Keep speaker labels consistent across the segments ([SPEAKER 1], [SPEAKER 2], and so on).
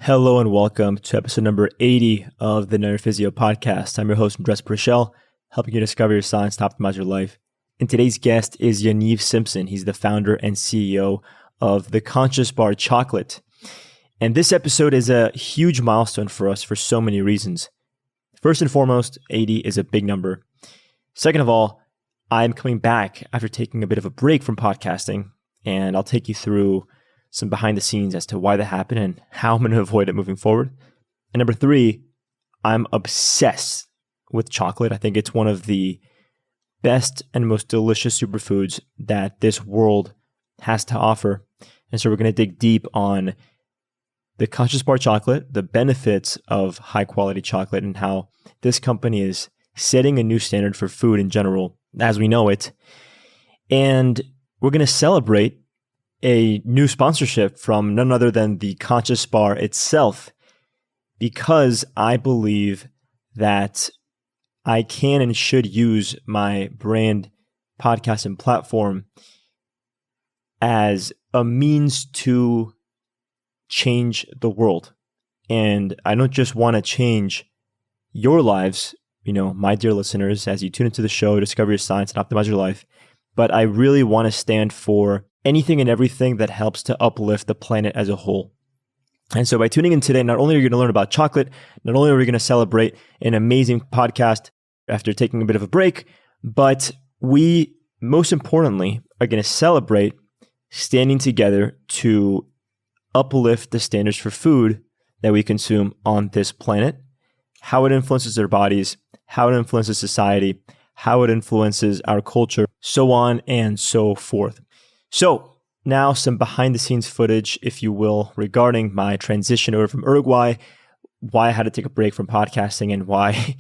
[SPEAKER 1] Hello and welcome to episode number 80 of the Know Your Physio podcast. I'm your host, Andres Prichel, helping you discover your science to optimize your life. And today's guest is Yaniv Simpson. He's the founder and CEO of the Conscious Bar Chocolate. And this episode is a huge milestone for us for so many reasons. First and foremost, 80 is a big number. Second of all, I'm coming back after taking a bit of a break from podcasting, and I'll take you through some behind the scenes as to why that happened and how I'm going to avoid it moving forward. And number three, I'm obsessed with chocolate. I think it's one of the best and most delicious superfoods that this world has to offer. And so we're going to dig deep on the Conscious Bar chocolate, the benefits of high quality chocolate, and how this company is setting a new standard for food in general as we know it. And we're going to celebrate a new sponsorship from none other than the Conscious Bar itself, because I believe that I can and should use my brand, podcast, and platform as a means to change the world. And I don't just want to change your lives, my dear listeners, as you tune into the show, discover your science and optimize your life, but I really want to stand for anything and everything that helps to uplift the planet as a whole. And so by tuning in today, not only are you going to learn about chocolate, not only are we going to celebrate an amazing podcast after taking a bit of a break, but we, most importantly, are going to celebrate standing together to uplift the standards for food that we consume on this planet, how it influences our bodies, how it influences society, how it influences our culture, so on and so forth. So now some behind the scenes footage, if you will, regarding my transition over from Uruguay, why I had to take a break from podcasting, and why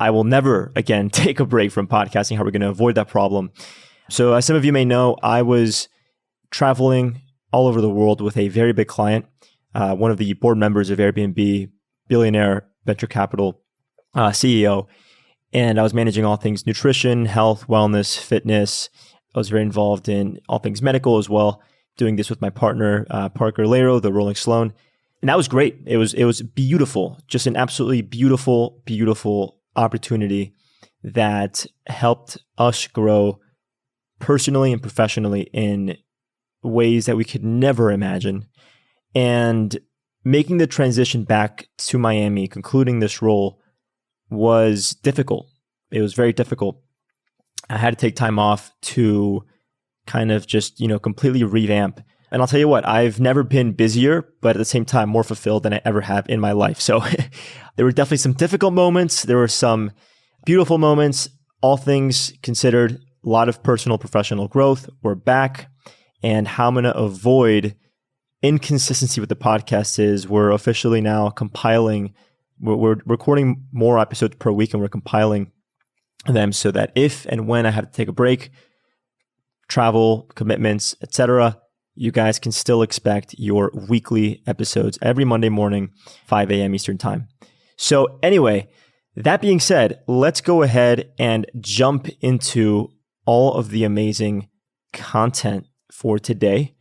[SPEAKER 1] I will never again take a break from podcasting, how we're going to avoid that problem. So as some of you may know, I was traveling all over the world with a very big client, one of the board members of Airbnb, billionaire venture capital CEO, and I was managing all things nutrition, health, wellness, fitness. I was very involved in all things medical as well, doing this with my partner, Parker Lero, the Rolling Sloan. And that was great. It was beautiful, just an absolutely beautiful, beautiful opportunity that helped us grow personally and professionally in ways that we could never imagine. And making the transition back to Miami, concluding this role, was difficult. It was very difficult. I had to take time off to kind of just, completely revamp. And I'll tell you what, I've never been busier, but at the same time, more fulfilled than I ever have in my life. So there were definitely some difficult moments. There were some beautiful moments. All things considered, a lot of personal, professional growth. We're back. And how I'm going to avoid inconsistency with the podcast is we're officially now compiling. We're recording more episodes per week, and we're compiling them so that if and when I have to take a break, travel, commitments, etc., you guys can still expect your weekly episodes every Monday morning, 5 a.m. Eastern Time. So anyway, that being said, let's go ahead and jump into all of the amazing content for today.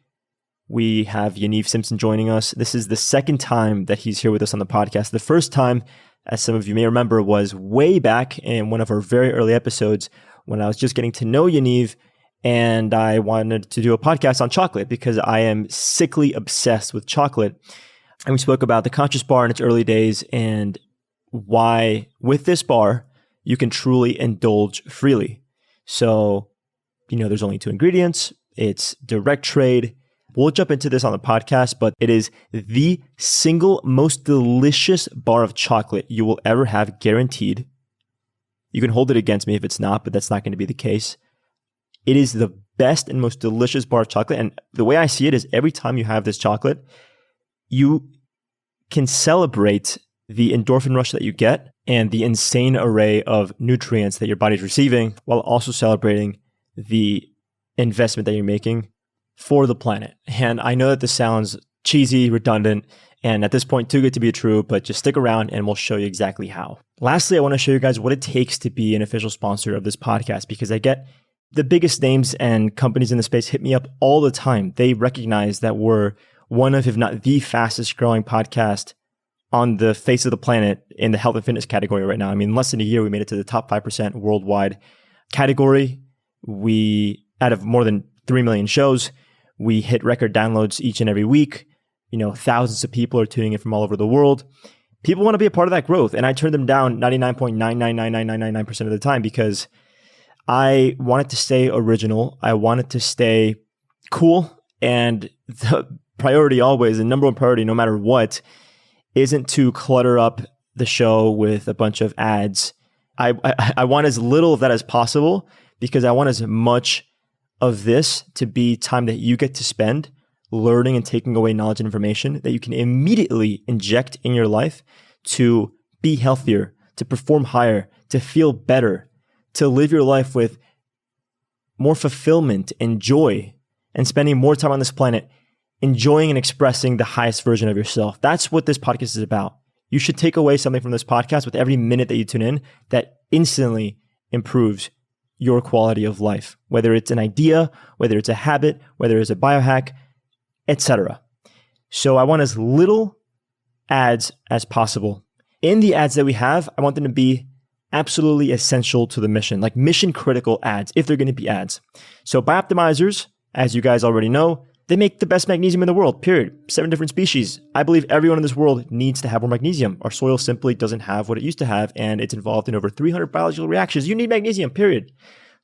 [SPEAKER 1] We have Yaniv Simpson joining us. This is the second time that he's here with us on the podcast. The first time, as some of you may remember, was way back in one of our very early episodes when I was just getting to know Yaniv, and I wanted to do a podcast on chocolate because I am sickly obsessed with chocolate. And we spoke about the Conscious Bar in its early days and why with this bar, you can truly indulge freely. So, there's only 2 ingredients. It's direct trade. We'll jump into this on the podcast, but it is the single most delicious bar of chocolate you will ever have, guaranteed. You can hold it against me if it's not, but that's not going to be the case. It is the best and most delicious bar of chocolate. And the way I see it is every time you have this chocolate, you can celebrate the endorphin rush that you get and the insane array of nutrients that your body's receiving, while also celebrating the investment that you're making for the planet. And I know that this sounds cheesy, redundant, and at this point too good to be true, but just stick around and we'll show you exactly how. Lastly, I want to show you guys what it takes to be an official sponsor of this podcast, because I get the biggest names and companies in the space hit me up all the time. They recognize that we're one of, if not the fastest growing podcast on the face of the planet in the health and fitness category right now. I mean, in less than a year, we made it to the top 5% worldwide category. We, out of more than 3 million shows, we hit record downloads each and every week. Thousands of people are tuning in from all over the world. People want to be a part of that growth. And I turn them down 99.9999999% of the time because I want it to stay original. I want it to stay cool. And the priority always, the number one priority, no matter what, isn't to clutter up the show with a bunch of ads. I want as little of that as possible because I want as much of this to be time that you get to spend learning and taking away knowledge and information that you can immediately inject in your life to be healthier, to perform higher, to feel better, to live your life with more fulfillment and joy and spending more time on this planet enjoying and expressing the highest version of yourself. That's what this podcast is about. You should take away something from this podcast with every minute that you tune in that instantly improves your quality of life, whether it's an idea, whether it's a habit, whether it's a biohack, etc. So I want as little ads as possible. In the ads that we have, I want them to be absolutely essential to the mission, like mission critical ads, if they're going to be ads. So Bioptimizers, as you guys already know, they make the best magnesium in the world, period. 7 different species. I believe everyone in this world needs to have more magnesium. Our soil simply doesn't have what it used to have, and it's involved in over 300 biological reactions. You need magnesium, period.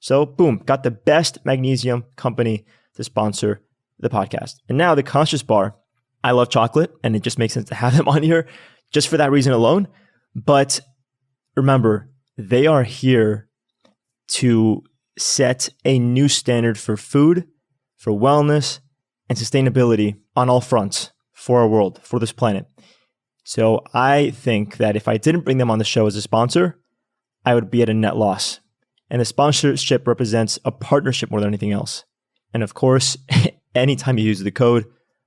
[SPEAKER 1] So boom, got the best magnesium company to sponsor the podcast. And now the Conscious Bar. I love chocolate, and it just makes sense to have them on here just for that reason alone. But remember, they are here to set a new standard for food, for wellness, and sustainability on all fronts for our world, for this planet. So I think that if I didn't bring them on the show as a sponsor, I would be at a net loss. And the sponsorship represents a partnership more than anything else. And of course, anytime you use the code,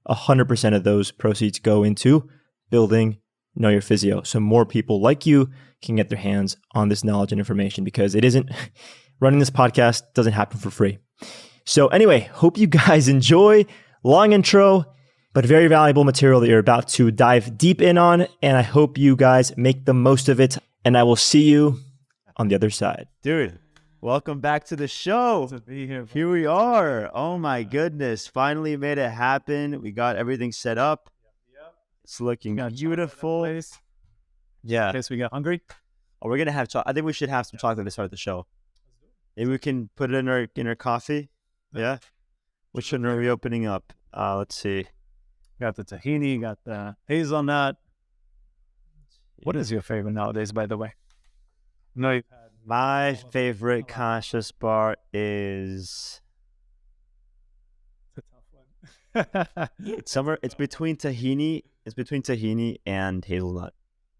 [SPEAKER 1] 100% of those proceeds go into building Know Your Physio. So more people like you can get their hands on this knowledge and information because it isn't, running this podcast doesn't happen for free. So anyway, hope you guys enjoy. Long intro, but very valuable material that you're about to dive deep in on. And I hope you guys make the most of it. And I will see you on the other side.
[SPEAKER 2] Dude, welcome back to the show.
[SPEAKER 3] To be here.
[SPEAKER 2] Here we are. Oh my goodness. Finally made it happen. We got everything set up.
[SPEAKER 3] Yep.
[SPEAKER 2] It's looking beautiful.
[SPEAKER 3] Yeah.
[SPEAKER 2] Yeah.
[SPEAKER 3] In case we get hungry.
[SPEAKER 2] Oh, we're going to have chocolate. I think we should have some chocolate to start the show. Maybe we can put it in our coffee. Yeah. Which one are we opening up? Let's see.
[SPEAKER 3] Got the tahini, got the hazelnut. What is your favorite nowadays, by the way? No, you've had
[SPEAKER 2] My favorite Conscious Bar is
[SPEAKER 3] it's a tough one.
[SPEAKER 2] it's between tahini. It's between tahini and hazelnut.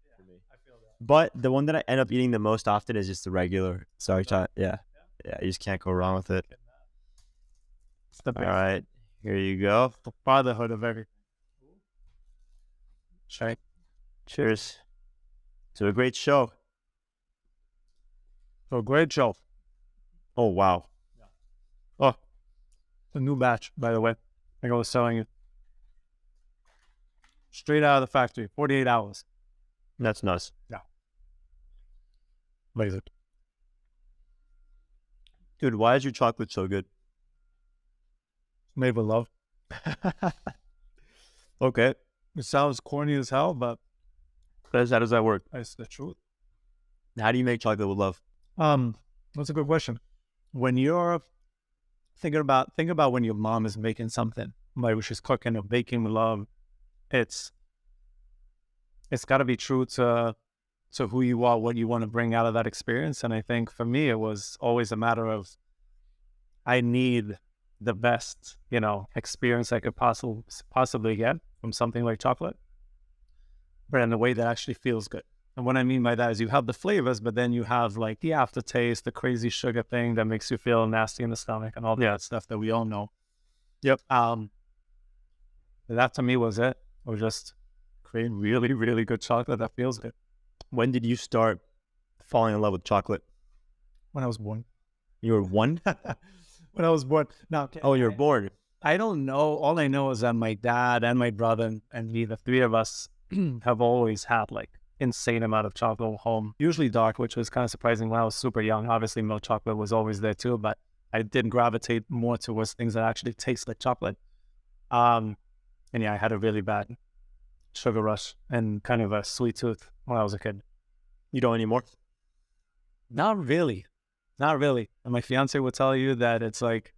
[SPEAKER 3] Yeah, I feel that.
[SPEAKER 2] But the one that I end up eating the most often is just the regular. Sorry, yeah. Yeah, you just can't go wrong with it.
[SPEAKER 3] It's the
[SPEAKER 2] All
[SPEAKER 3] best.
[SPEAKER 2] right, here you go.
[SPEAKER 3] The fatherhood of everything. Check.
[SPEAKER 2] Cheers to a great show.
[SPEAKER 3] So great show.
[SPEAKER 2] Oh, wow.
[SPEAKER 3] Oh, it's a new batch, by the way. Like I was telling you. Straight out of the factory, 48 hours.
[SPEAKER 2] That's nuts.
[SPEAKER 3] Amazing.
[SPEAKER 2] Dude, why is your chocolate so good?
[SPEAKER 3] Made with love.
[SPEAKER 2] Okay.
[SPEAKER 3] It sounds corny as hell, but
[SPEAKER 2] How does that work?
[SPEAKER 3] it's the truth.
[SPEAKER 2] How do you make chocolate with love?
[SPEAKER 3] That's a good question. When you're think about when your mom is making something, like when she's cooking or baking with love, it's got to be true to who you are, what you want to bring out of that experience. And I think for me, it was always a matter of I need the best, experience I could possibly get from something like chocolate, but in a way that actually feels good. And what I mean by that is you have the flavors, but then you have like the aftertaste, the crazy sugar thing that makes you feel nasty in the stomach and all that stuff that we all know.
[SPEAKER 2] Yep.
[SPEAKER 3] That to me was it. It was just create really, really good chocolate that feels good.
[SPEAKER 2] When did you start falling in love with chocolate?
[SPEAKER 3] When I was born.
[SPEAKER 2] You were one?
[SPEAKER 3] When I was born. Now,
[SPEAKER 2] Oh, you were born.
[SPEAKER 3] I don't know. All I know is that my dad and my brother and me, the three of us, have always had like insane amount of chocolate at home, usually dark, which was kind of surprising when I was super young. Obviously, milk chocolate was always there too, but I did gravitate more towards things that actually taste like chocolate. And yeah, I had a really bad sugar rush and kind of a sweet tooth when I was a kid.
[SPEAKER 2] You don't anymore?
[SPEAKER 3] Not really. Not really. And my fiance will tell you that it's like,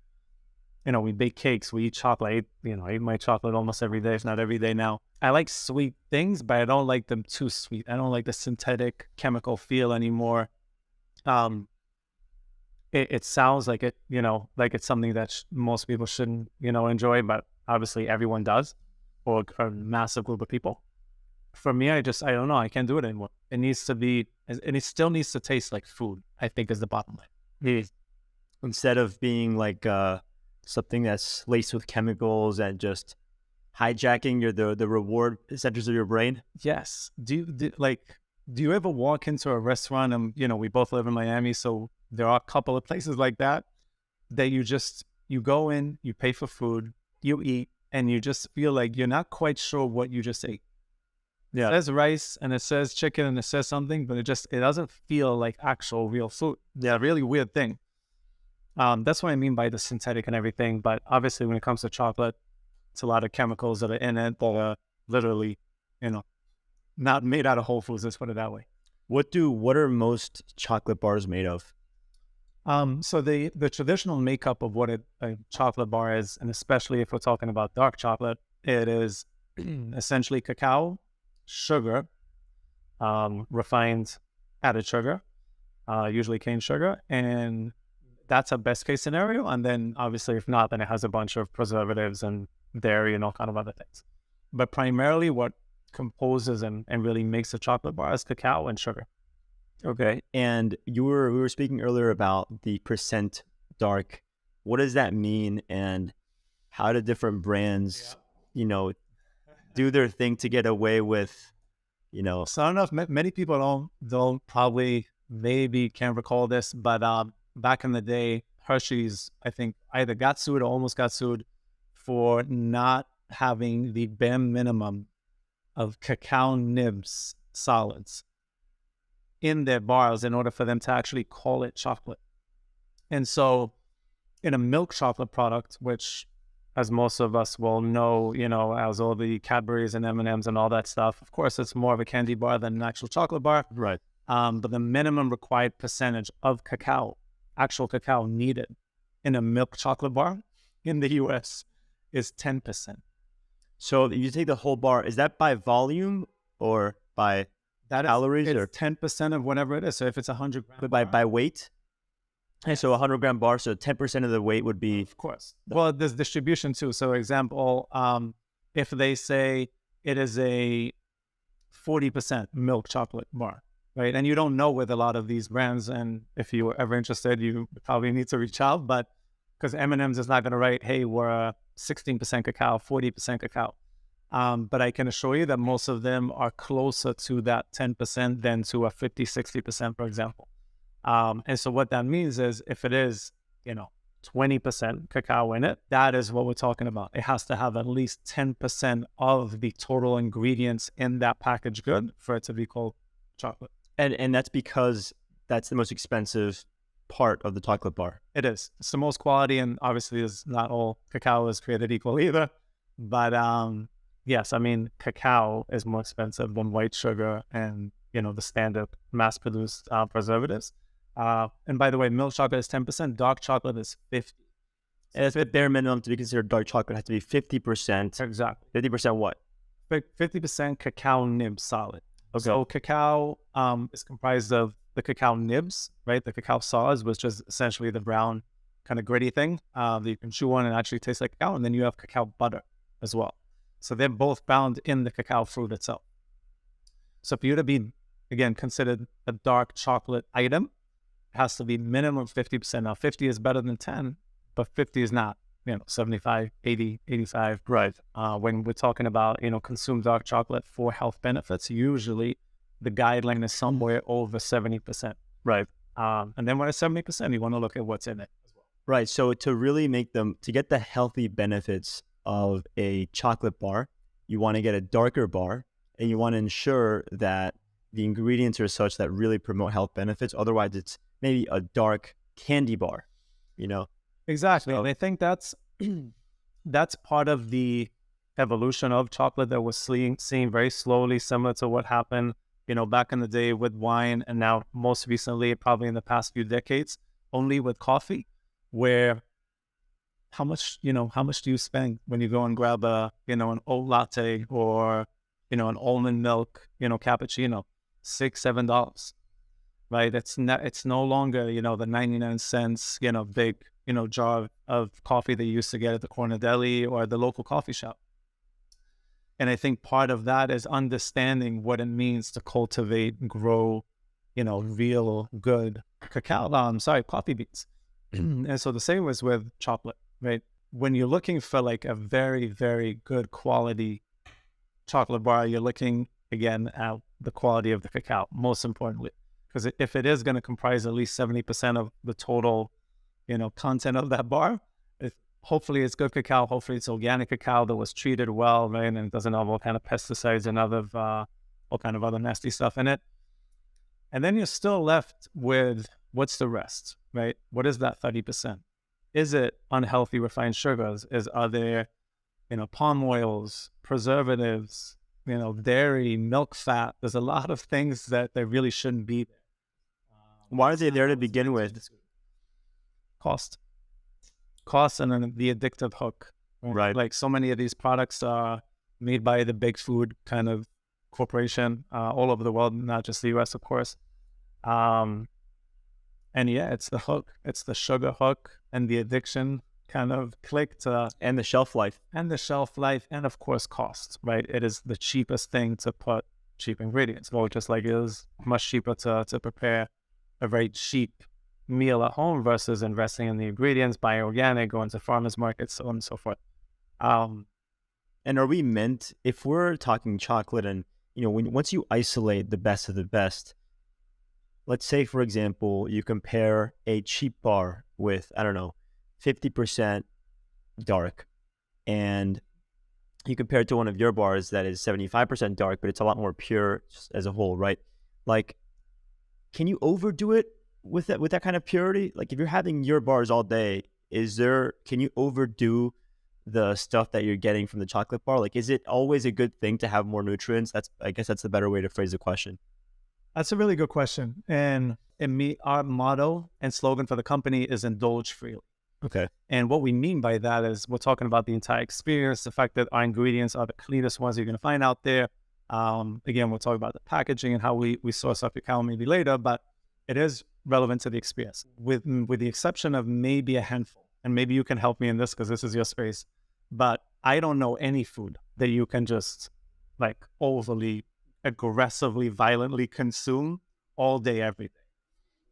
[SPEAKER 3] you know, we bake cakes, we eat chocolate. I eat my chocolate almost every day, if not every day now. I like sweet things, but I don't like them too sweet. I don't like the synthetic chemical feel anymore. It sounds like it, like it's something that most people shouldn't, enjoy, but obviously everyone does, or a massive group of people. For me, I don't know. I can't do it anymore. It needs to be, and it still needs to taste like food, I think is the bottom line.
[SPEAKER 2] Instead of being like something that's laced with chemicals and just hijacking the reward centers of your brain.
[SPEAKER 3] Yes. Do you ever walk into a restaurant and, we both live in Miami, so there are a couple of places like that you go in, you pay for food, you eat, and you just feel like you're not quite sure what you just ate. Yeah. It says rice and it says chicken and it says something, but it doesn't feel like actual real food. Yeah, really weird thing. That's what I mean by the synthetic and everything. But obviously when it comes to chocolate, it's a lot of chemicals that are in it that are literally, not made out of whole foods, let's put it that way.
[SPEAKER 2] What are most chocolate bars made of?
[SPEAKER 3] So the traditional makeup of what a chocolate bar is, and especially if we're talking about dark chocolate, it is essentially cacao, sugar, refined added sugar, usually cane sugar, and that's a best case scenario. And then obviously if not, then it has a bunch of preservatives and dairy and all kind of other things. But primarily what composes and really makes a chocolate bar is cacao and sugar.
[SPEAKER 2] Okay. And we were speaking earlier about the % dark. What does that mean, and how do different brands, do their thing to get away with,
[SPEAKER 3] So I don't know if many people don't probably maybe can't recall this, but back in the day, Hershey's, I think, either got sued or almost got sued for not having the bare minimum of cacao nibs solids in their bars in order for them to actually call it chocolate. And so in a milk chocolate product, which as most of us will know, as all the Cadbury's and M&Ms and all that stuff, of course, it's more of a candy bar than an actual chocolate bar.
[SPEAKER 2] Right.
[SPEAKER 3] But the minimum required percentage of cacao, actual cacao needed in a milk chocolate bar in the US is 10%.
[SPEAKER 2] So if you take the whole bar, is that by volume or by calories?
[SPEAKER 3] It's
[SPEAKER 2] or
[SPEAKER 3] 10% of whatever it is. So if it's 100 gram
[SPEAKER 2] by weight? And so 100-gram bar, so 10% of the weight would be...
[SPEAKER 3] Of course. Well, there's distribution too. So example, if they say it is a 40% milk chocolate bar, right? And you don't know with a lot of these brands, and if you were ever interested, you probably need to reach out, but because M&M's is not going to write, hey, we're 16% cacao, 40% cacao. But I can assure you that most of them are closer to that 10% than to a 50, 60%, for example. And so what that means is if it is, 20% cacao in it, that is what we're talking about. It has to have at least 10% of the total ingredients in that packaged good for it to be called chocolate.
[SPEAKER 2] And that's because that's the most expensive part of the chocolate bar.
[SPEAKER 3] It is. It's the most quality, and obviously is not all cacao is created equal either. But yes, I mean, cacao is more expensive than white sugar and, the standard mass-produced preservatives. And by the way, milk chocolate is 10%, dark chocolate is 50%.
[SPEAKER 2] And it's the bare minimum to be considered dark chocolate has to be 50%.
[SPEAKER 3] Exactly.
[SPEAKER 2] 50% what?
[SPEAKER 3] 50% cacao nib solid.
[SPEAKER 2] Okay.
[SPEAKER 3] So cacao is comprised of the cacao nibs, right? The cacao solids, which is essentially the brown kind of gritty thing that you can chew on and actually taste like cacao. And then you have cacao butter as well. So they're both found in the cacao fruit itself. So for you to be, again, considered a dark chocolate item, it has to be minimum 50%. Now, 50 is better than 10, but 50 is not, 75, 80, 85.
[SPEAKER 2] Right.
[SPEAKER 3] When we're talking about, consume dark chocolate for health benefits, usually the guideline is somewhere over 70%.
[SPEAKER 2] Right.
[SPEAKER 3] And then when it's 70%, you want to look at what's in it as well.
[SPEAKER 2] Right. So to really to get the healthy benefits of a chocolate bar, you want to get a darker bar. and you want to ensure that the ingredients are such that really promote health benefits. Otherwise, it's maybe a dark candy bar, you know?
[SPEAKER 3] Exactly.
[SPEAKER 2] So,
[SPEAKER 3] And I think that's that's part of the evolution of chocolate that we're seeing very slowly, similar to what happened, back in the day with wine, and now most recently, probably in the past few decades, only with coffee, where how much do you spend when you go and grab an oat latte or, an almond milk, cappuccino? $6, $7, right? It's no longer, the 99 cents, big, jar of coffee that you used to get at the corner deli or the local coffee shop. And I think part of that is understanding what it means to cultivate, grow, real good coffee beans. And so the same was with chocolate, right? When you're looking for like a very, very good quality chocolate bar, you're looking again at the quality of the cacao, most importantly, because if it is going to comprise at least 70% of the total, content of that bar, hopefully it's good cacao. Hopefully it's organic cacao that was treated well, right? And it doesn't have all kind of pesticides and all kind of other nasty stuff in it. And then you're still left with what's the rest, right? What is that 30%? Is it unhealthy refined sugars? Are there, palm oils, preservatives, dairy, milk fat? There's a lot of things that really shouldn't be there.
[SPEAKER 2] why are they there to begin with?
[SPEAKER 3] Cost, and then the addictive hook.
[SPEAKER 2] Right.
[SPEAKER 3] Like so many of these products are made by the big food kind of corporation all over the world, not just the US, of course. And yeah, it's the hook. It's the sugar hook and the addiction kind of click to...
[SPEAKER 2] And the shelf life.
[SPEAKER 3] And of course cost, right? It is the cheapest thing to put cheap ingredients. Well, just like it is much cheaper to prepare a very cheap meal at home versus investing in the ingredients, buying organic, going to farmers markets, so on and so forth.
[SPEAKER 2] And are we meant, if we're talking chocolate and, once you isolate the best of the best, let's say, for example, you compare a cheap bar with, 50% dark, and you compare it to one of your bars that is 75% dark, but it's a lot more pure as a whole, right? Like, can you overdo it with that kind of purity? Like, if you're having your bars all day, can you overdo the stuff that you're getting from the chocolate bar? Like, is it always a good thing to have more nutrients? I guess that's the better way to phrase the question.
[SPEAKER 3] That's a really good question. And our motto and slogan for the company is Indulge freely.
[SPEAKER 2] Okay.
[SPEAKER 3] And what we mean by that is we're talking about the entire experience, the fact that our ingredients are the cleanest ones you're going to find out there. Again, we'll talk about the packaging and how we source our cacao maybe later, but it is relevant to the experience with the exception of maybe a handful. And maybe you can help me in this because this is your space. But I don't know any food that you can just like overly, aggressively, violently consume all day, every day.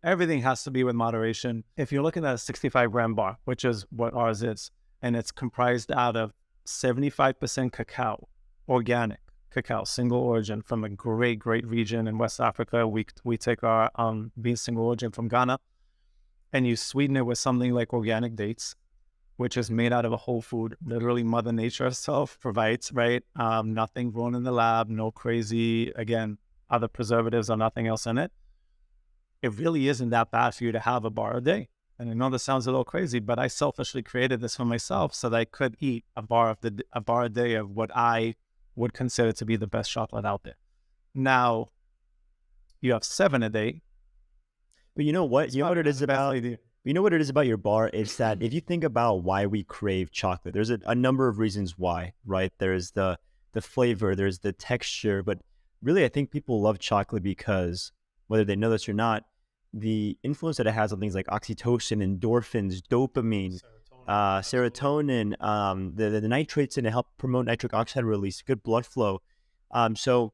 [SPEAKER 3] Everything has to be with moderation. If you're looking at a 65-gram bar, which is what ours is, and it's comprised out of 75% cacao, organic cacao, single origin from a great, great region in West Africa. We take our bean single origin from Ghana, and you sweeten it with something like organic dates, which is made out of a whole food. Literally Mother Nature herself provides, right? Nothing grown in the lab, no crazy, again, other preservatives or nothing else in it. It really isn't that bad for you to have a bar a day. And I know this sounds a little crazy, but I selfishly created this for myself so that I could eat a bar a day of what I would consider to be the best chocolate out there. Now, you have 7 a day.
[SPEAKER 2] But you know what? You know what it is about? You know what it is about your bar? It's that if you think about why we crave chocolate, there's a number of reasons why, right? There's the flavor, there's the texture, but really I think people love chocolate because, whether they know this or not, the influence that it has on things like oxytocin, endorphins, dopamine, serotonin, the nitrates in it help promote nitric oxide release, good blood flow. So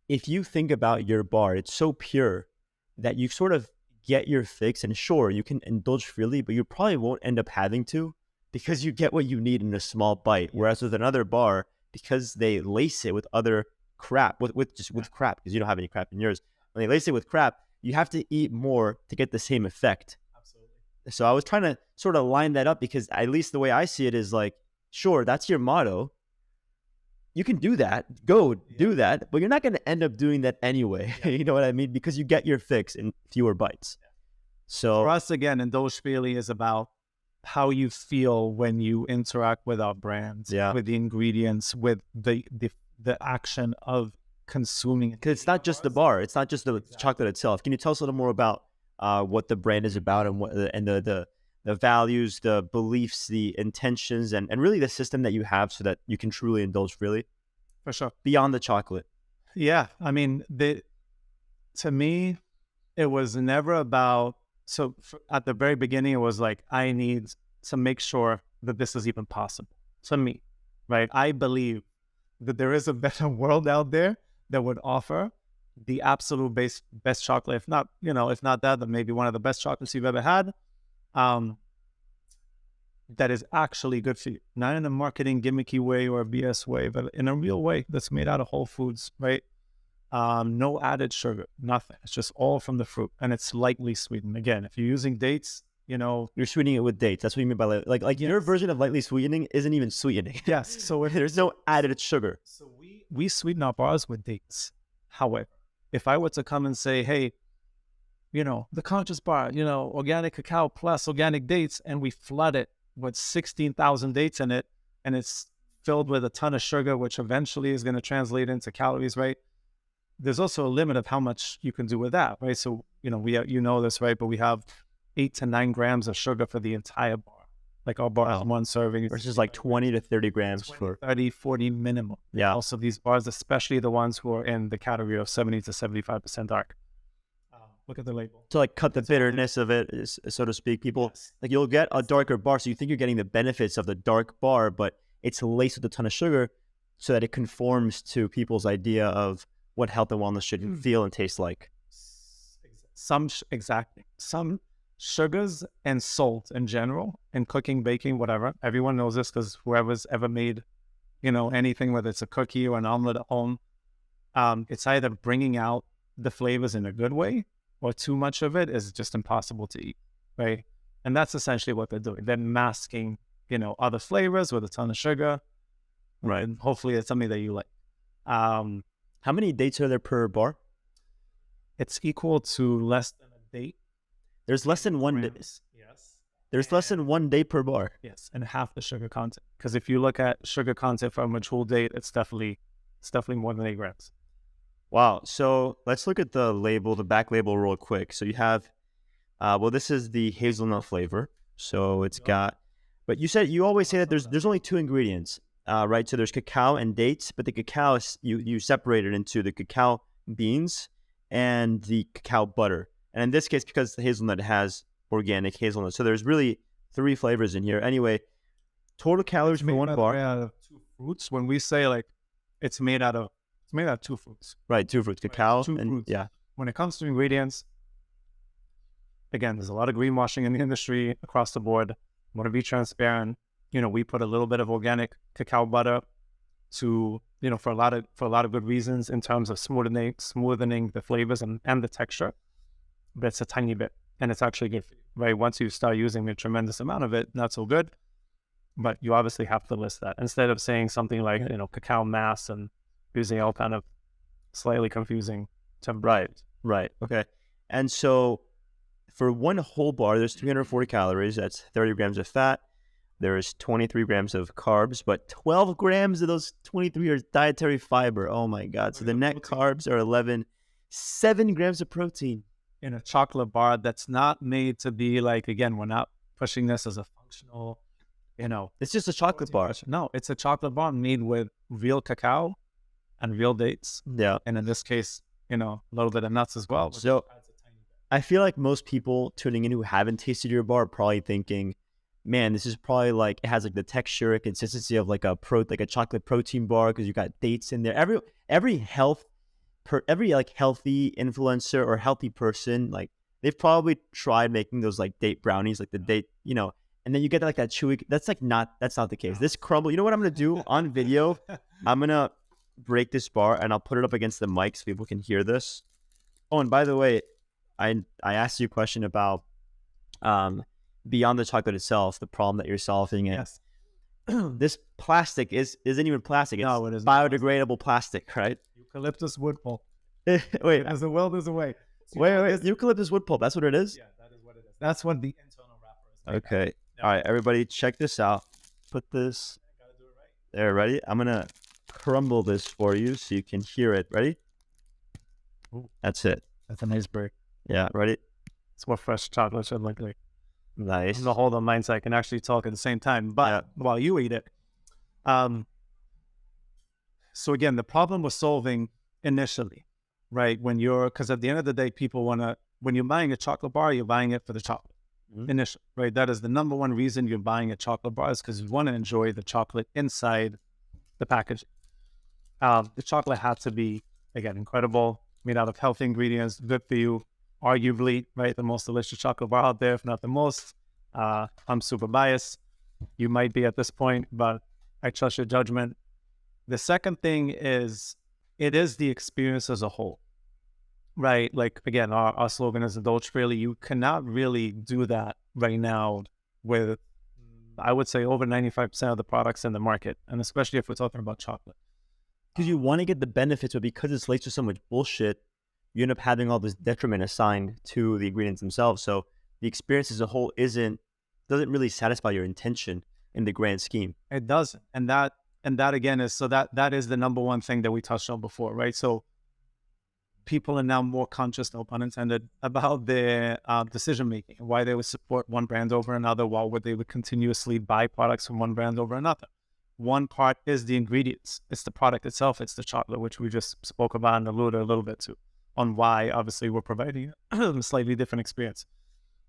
[SPEAKER 2] if you think about your bar, it's so pure that you sort of get your fix, and sure, you can indulge freely, but you probably won't end up having to because you get what you need in a small bite. Whereas with another bar, because they lace it with other crap, with crap, because you don't have any crap in yours. When they lace it with crap, you have to eat more to get the same effect.
[SPEAKER 3] Absolutely.
[SPEAKER 2] So I was trying to sort of line that up because at least the way I see it is like, sure, that's your motto, you can do that, do that, but you're not going to end up doing that anyway. You know what I mean? Because you get your fix in fewer bites. So
[SPEAKER 3] for us, again, Indulge really is about how you feel when you interact with our brands, with the ingredients, with the action of consuming it.
[SPEAKER 2] Because it's not just the bar, it's not just the chocolate itself. Can you tell us a little more about what the brand is about and what and the values, the beliefs, the intentions, and really the system that you have so that you can truly indulge freely?
[SPEAKER 3] For sure.
[SPEAKER 2] Beyond the chocolate.
[SPEAKER 3] Yeah. I mean, to me, it was never about, at the very beginning, it was like, I need to make sure that this is even possible to me, right? I believe that there is a better world out there that would offer the absolute best chocolate, if not that, then maybe one of the best chocolates you've ever had, that is actually good for you. Not in a marketing gimmicky way or a BS way, but in a real way that's made out of whole foods, right? No added sugar, nothing. It's just all from the fruit, and it's lightly sweetened. Again, if you're using dates,
[SPEAKER 2] you're sweetening it with dates. That's what you mean by like your version of lightly sweetening isn't even sweetening.
[SPEAKER 3] Yes. So
[SPEAKER 2] there's no added sugar.
[SPEAKER 3] So we sweeten our bars with dates. However, if I were to come and say, hey, the conscious bar, organic cacao plus organic dates, and we flood it with 16,000 dates in it, and it's filled with a ton of sugar, which eventually is going to translate into calories, right? There's also a limit of how much you can do with that, right? So, this, right? But we have 8 to 9 grams of sugar for the entire bar. Like our bar is one serving.
[SPEAKER 2] Versus like 20 to 30 grams
[SPEAKER 3] 30, 40 minimum.
[SPEAKER 2] Yeah.
[SPEAKER 3] Also these bars, especially the ones who are in the category of 70 to 75% dark. Look at the label.
[SPEAKER 2] To like cut the bitterness of it, so to speak. People, like you'll get a darker bar, so you think you're getting the benefits of the dark bar, but it's laced with a ton of sugar so that it conforms to people's idea of what health and wellness should feel and taste like.
[SPEAKER 3] Some sugars and salt in general, in cooking, baking, whatever. Everyone knows this because whoever's ever made, anything, whether it's a cookie or an omelet at home, it's either bringing out the flavors in a good way, or too much of it is just impossible to eat, right? And that's essentially what they're doing. They're masking, other flavors with a ton of sugar, right? And hopefully it's something that you like.
[SPEAKER 2] How many dates are there per bar?
[SPEAKER 3] It's equal to less than a date.
[SPEAKER 2] There's less than one day.
[SPEAKER 3] Yes.
[SPEAKER 2] There's less than 1 day per bar.
[SPEAKER 3] Yes, and half the sugar content. Because if you look at sugar content from a whole date, it's definitely more than 8 grams.
[SPEAKER 2] Wow. So let's look at the label, the back label real quick. So you have, this is the hazelnut flavor. So it's got, but you always say that there's only 2 ingredients, right? So there's cacao and dates, but the cacao, you separate it into the cacao beans and the cacao butter. And in this case, because the hazelnut has organic hazelnut, so there's really 3 flavors in here. Anyway, total calories for 1 bar.
[SPEAKER 3] Made out of 2 fruits. When we say like it's made out of 2 fruits.
[SPEAKER 2] Right, 2 fruits, cacao
[SPEAKER 3] right, 2
[SPEAKER 2] and
[SPEAKER 3] fruits.
[SPEAKER 2] Yeah.
[SPEAKER 3] When it comes to ingredients, again, there's a lot of greenwashing in the industry across the board. I want to be transparent. We put a little bit of organic cacao butter to, for a lot of good reasons in terms of smoothening the flavors and the texture. But it's a tiny bit, and it's actually good for you, right? Once you start using a tremendous amount of it, not so good. But you obviously have to list that instead of saying something like, cacao mass and using all kind of slightly confusing terms.
[SPEAKER 2] Right. Okay. And so for 1 whole bar, there's 340 calories. That's 30 grams of fat. There's 23 grams of carbs, but 12 grams of those 23 are dietary fiber. Oh my God. So the net carbs are 11, 7 grams of protein.
[SPEAKER 3] In a chocolate bar that's not made to be like, again, we're not pushing this as a functional,
[SPEAKER 2] it's just a chocolate bar.
[SPEAKER 3] No, it's a chocolate bar made with real cacao and real dates.
[SPEAKER 2] Yeah.
[SPEAKER 3] And in this case, a little bit of nuts as well.
[SPEAKER 2] So I feel like most people tuning in who haven't tasted your bar are probably thinking, man, this is probably like, it has like the texture and consistency of like a chocolate protein bar because you got dates in there. Every healthy influencer or healthy person, like they've probably tried making those like date brownies, like the date, and then you get like that chewy. That's not the case. This crumble. You know what I'm gonna do on video? I'm gonna break this bar and I'll put it up against the mic so people can hear this. Oh, and by the way, I asked you a question about beyond the chocolate itself, the problem that you're solving.
[SPEAKER 3] Yes.
[SPEAKER 2] this plastic isn't even plastic. It's
[SPEAKER 3] No, it isn't
[SPEAKER 2] biodegradable plastic, right?
[SPEAKER 3] Eucalyptus wood pulp.
[SPEAKER 2] Wait,
[SPEAKER 3] As the world is away. So
[SPEAKER 2] wait. Eucalyptus wood pulp. That's what it is?
[SPEAKER 3] Yeah, that is what it is. That's what the internal wrapper is. Made
[SPEAKER 2] Okay.
[SPEAKER 3] Yeah.
[SPEAKER 2] All right, everybody, check this out. Put this
[SPEAKER 3] Gotta do it right.
[SPEAKER 2] there. Ready? I'm going to crumble this for you so you can hear it. Ready?
[SPEAKER 3] Ooh.
[SPEAKER 2] That's it.
[SPEAKER 3] That's a nice break.
[SPEAKER 2] Yeah, ready?
[SPEAKER 3] It's what fresh chocolate should look like.
[SPEAKER 2] Nice.
[SPEAKER 3] I'm the hold on mindset. I can actually talk at the same time, but while you eat it. So again, the problem we're solving initially, right? Because at the end of the day, people when you're buying a chocolate bar, you're buying it for the chocolate. Initially, right? That is the number one reason you're buying a chocolate bar, is because you want to enjoy the chocolate inside the package. The chocolate had to be, again, incredible, made out of healthy ingredients, good for you, arguably, right? The most delicious chocolate bar out there, if not the most. I'm super biased. You might be at this point, but I trust your judgment. The second thing is, it is the experience as a whole, right? Like, again, our slogan is Indulge freely. You cannot really do that right now with, I would say, over 95% of the products in the market, and especially if we're talking about chocolate.
[SPEAKER 2] Because you want to get the benefits, but because it's laced with so much bullshit, you end up having all this detriment assigned to the ingredients themselves. So the experience as a whole doesn't really satisfy your intention in the grand scheme.
[SPEAKER 3] It doesn't. And that again is, so that is the number one thing that we touched on before, right? So people are now more conscious, no pun intended, about their decision making, why they would support one brand over another, while they would continuously buy products from one brand over another. One part is the ingredients. It's the product itself. It's the chocolate, which we just spoke about and alluded a little bit to, on why obviously we're providing a slightly different experience.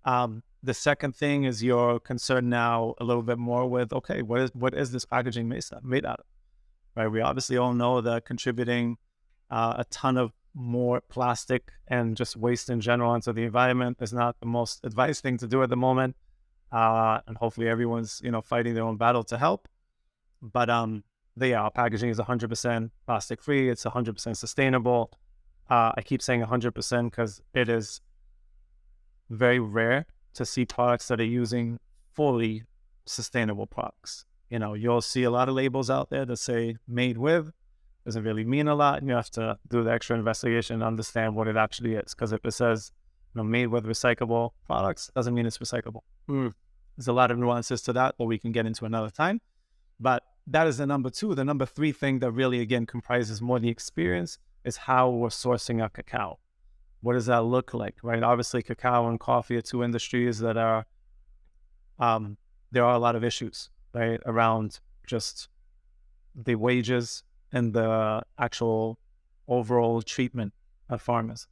[SPEAKER 3] The second thing is you're concerned now a little bit more with, okay, what is this packaging made out of? Right? We obviously all know that contributing a ton of more plastic and just waste in general into the environment is not the most advised thing to do at the moment. And hopefully everyone's, fighting their own battle to help. But our packaging is 100% plastic free. It's 100% sustainable. I keep saying 100% because it is very rare to see products that are using fully sustainable products. You'll see a lot of labels out there that say made with. Doesn't really mean a lot, and you have to do the extra investigation and understand what it actually is. Because if it says, made with recyclable products, doesn't mean it's recyclable. There's a lot of nuances to that we can get into another time. But that is the number two. The number three thing that really, again, comprises more the experience is how we're sourcing our cacao. What does that look like, right? Obviously, cacao and coffee are two industries that are, there are a lot of issues, right, around just the wages and the actual overall treatment of farmers.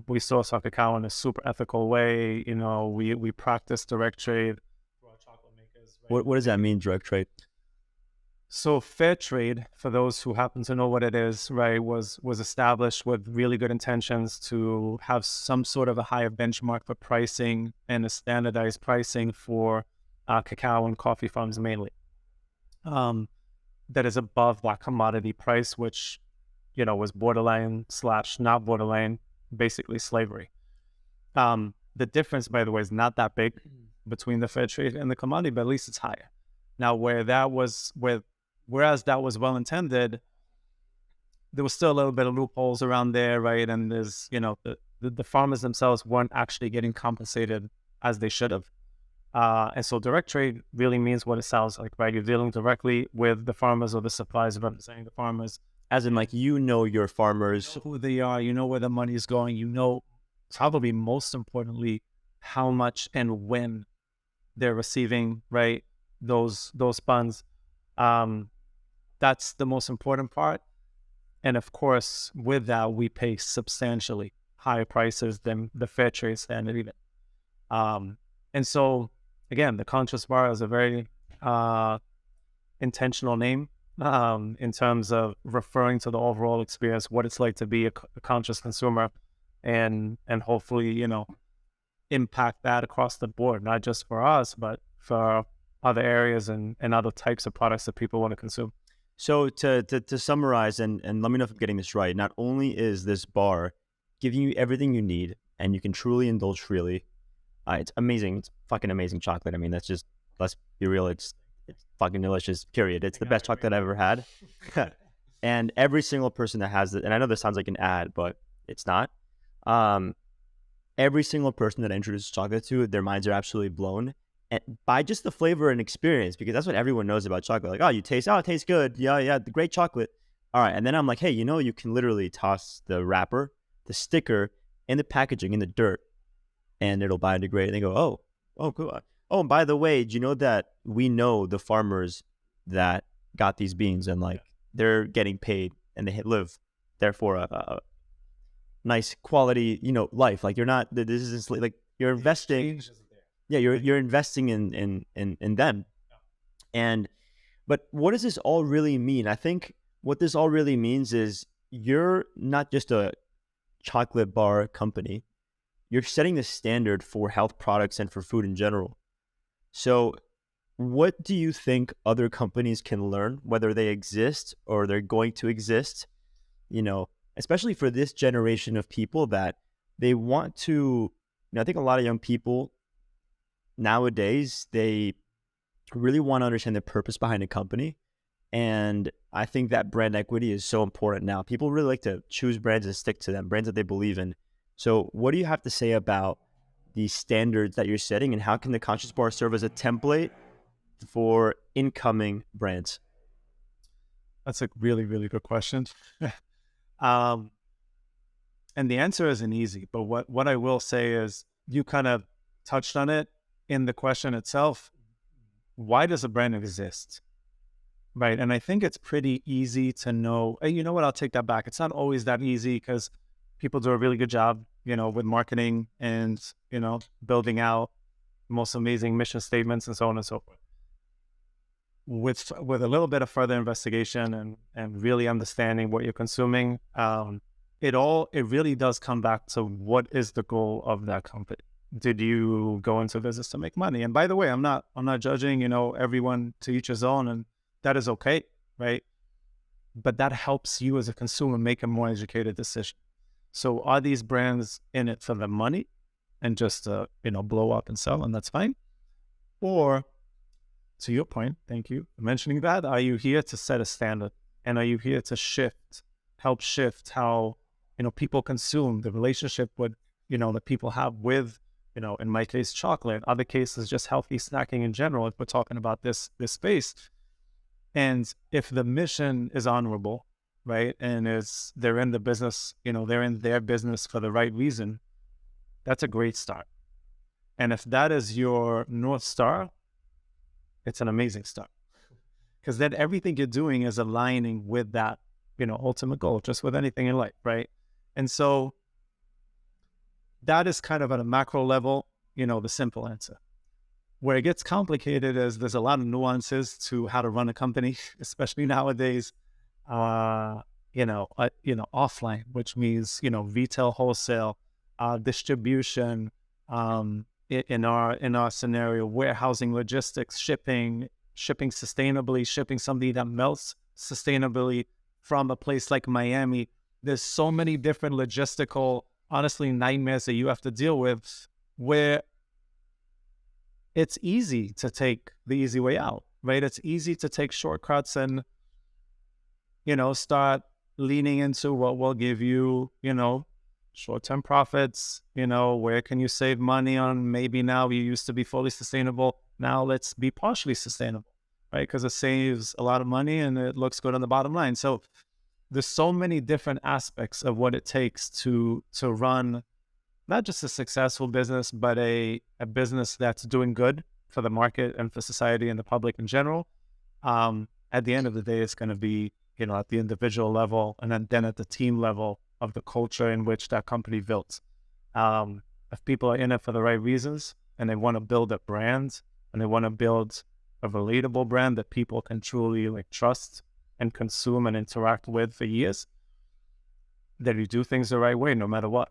[SPEAKER 3] We source our cacao in a super ethical way. We practice direct trade for our chocolate makers. Right?
[SPEAKER 2] What does that mean, direct trade?
[SPEAKER 3] So fair trade, for those who happen to know what it is, right, was established with really good intentions to have some sort of a higher benchmark for pricing and a standardized pricing for cacao and coffee farms mainly. That is above that commodity price, which, was borderline / not borderline, basically slavery. The difference, by the way, is not that big between the fair trade and the commodity, but at least it's higher. Now, whereas that was well intended, there was still a little bit of loopholes around there, right? And there's, the farmers themselves weren't actually getting compensated as they should have. And so direct trade really means what it sounds like, right? You're dealing directly with the farmers or the suppliers representing the farmers.
[SPEAKER 2] As in, your farmers.
[SPEAKER 3] You know who they are, you know where the money is going, probably most importantly, how much and when they're receiving, right, those funds. That's the most important part. And of course, with that, we pay substantially higher prices than the fair trade standard even. And so, again, the conscious bar is a very intentional name in terms of referring to the overall experience, what it's like to be a conscious consumer, and hopefully, impact that across the board, not just for us, but for other areas and other types of products that people want to consume.
[SPEAKER 2] So to summarize, and let me know if I'm getting this right, not only is this bar giving you everything you need and you can truly indulge freely, it's amazing. It's fucking amazing chocolate. I mean, let's be real. It's It's fucking delicious, period. It's the best chocolate I've ever had. And every single person that has it, and I know this sounds like an ad, but it's not. Every single person that I introduce chocolate to, their minds are absolutely blown and by just the flavor and experience, because that's what everyone knows about chocolate. Like, oh, you taste, oh, it tastes good. Yeah, the great chocolate. All right. And then I'm like, hey, you can literally toss the wrapper, the sticker, and the packaging in the dirt, and it'll biodegrade. And they go, oh, cool. Oh, and by the way, do you know that we know the farmers that got these beans, and like they're getting paid and they live therefore a nice quality, life. Like you're not, this is like you're investing. Yeah, you're investing in them. And but what does this all really mean? I think what this all really means is you're not just a chocolate bar company. You're setting the standard for health products and for food in general. So what do you think other companies can learn, whether they exist or they're going to exist, especially for this generation of people that they want to, I think a lot of young people nowadays, they really want to understand the purpose behind a company. And I think that brand equity is so important now. People really like to choose brands and stick to them, brands that they believe in. So what do you have to say about the standards that you're setting, and how can the Conscious Bar serve as a template for incoming brands?
[SPEAKER 3] That's a really, really good question. And the answer isn't easy, but what I will say is you kind of touched on it in the question itself. Why does a brand exist? Right. And I think it's pretty easy to know. Hey, you know what? I'll take that back. It's not always that easy because people do a really good job, with marketing and, building out most amazing mission statements and so on and so forth. With a little bit of further investigation and really understanding what you're consuming, it really does come back to what is the goal of that company. Did you go into business to make money? And by the way, I'm not judging, everyone, to each his own, and that is okay, right? But that helps you as a consumer make a more educated decision. So are these brands in it for the money and just to, blow up and sell, and that's fine? Or, to your point, thank you for mentioning that, are you here to set a standard? And are you here to help shift how, people consume, the relationship with, that people have with, in my case, chocolate, other cases, just healthy snacking in general, if we're talking about this space. And if the mission is honorable, right, and they're in the business, they're in their business for the right reason, that's a great start. And if that is your North Star, it's an amazing start. Because then everything you're doing is aligning with that, ultimate goal, just with anything in life, right? And so that is kind of at a macro level, the simple answer. Where it gets complicated is there's a lot of nuances to how to run a company, especially nowadays, offline, which means, retail, wholesale, distribution, in our scenario, warehousing, logistics, shipping sustainably, shipping something that melts sustainably from a place like Miami. There's so many different logistical, honestly, nightmares that you have to deal with, where it's easy to take the easy way out, right? It's easy to take shortcuts and, start leaning into what will give you, short-term profits. Where can you save money on? Maybe now you used to be fully sustainable. Now let's be partially sustainable, right? Because it saves a lot of money and it looks good on the bottom line. So there's so many different aspects of what it takes to run not just a successful business, but a business that's doing good for the market and for society and the public in general. At the end of the day, it's going to be, at the individual level and then at the team level of the culture in which that company built. If people are in it for the right reasons and they want to build a brand and they want to build a relatable brand that people can truly trust and consume and interact with for years, then you do things the right way, no matter what.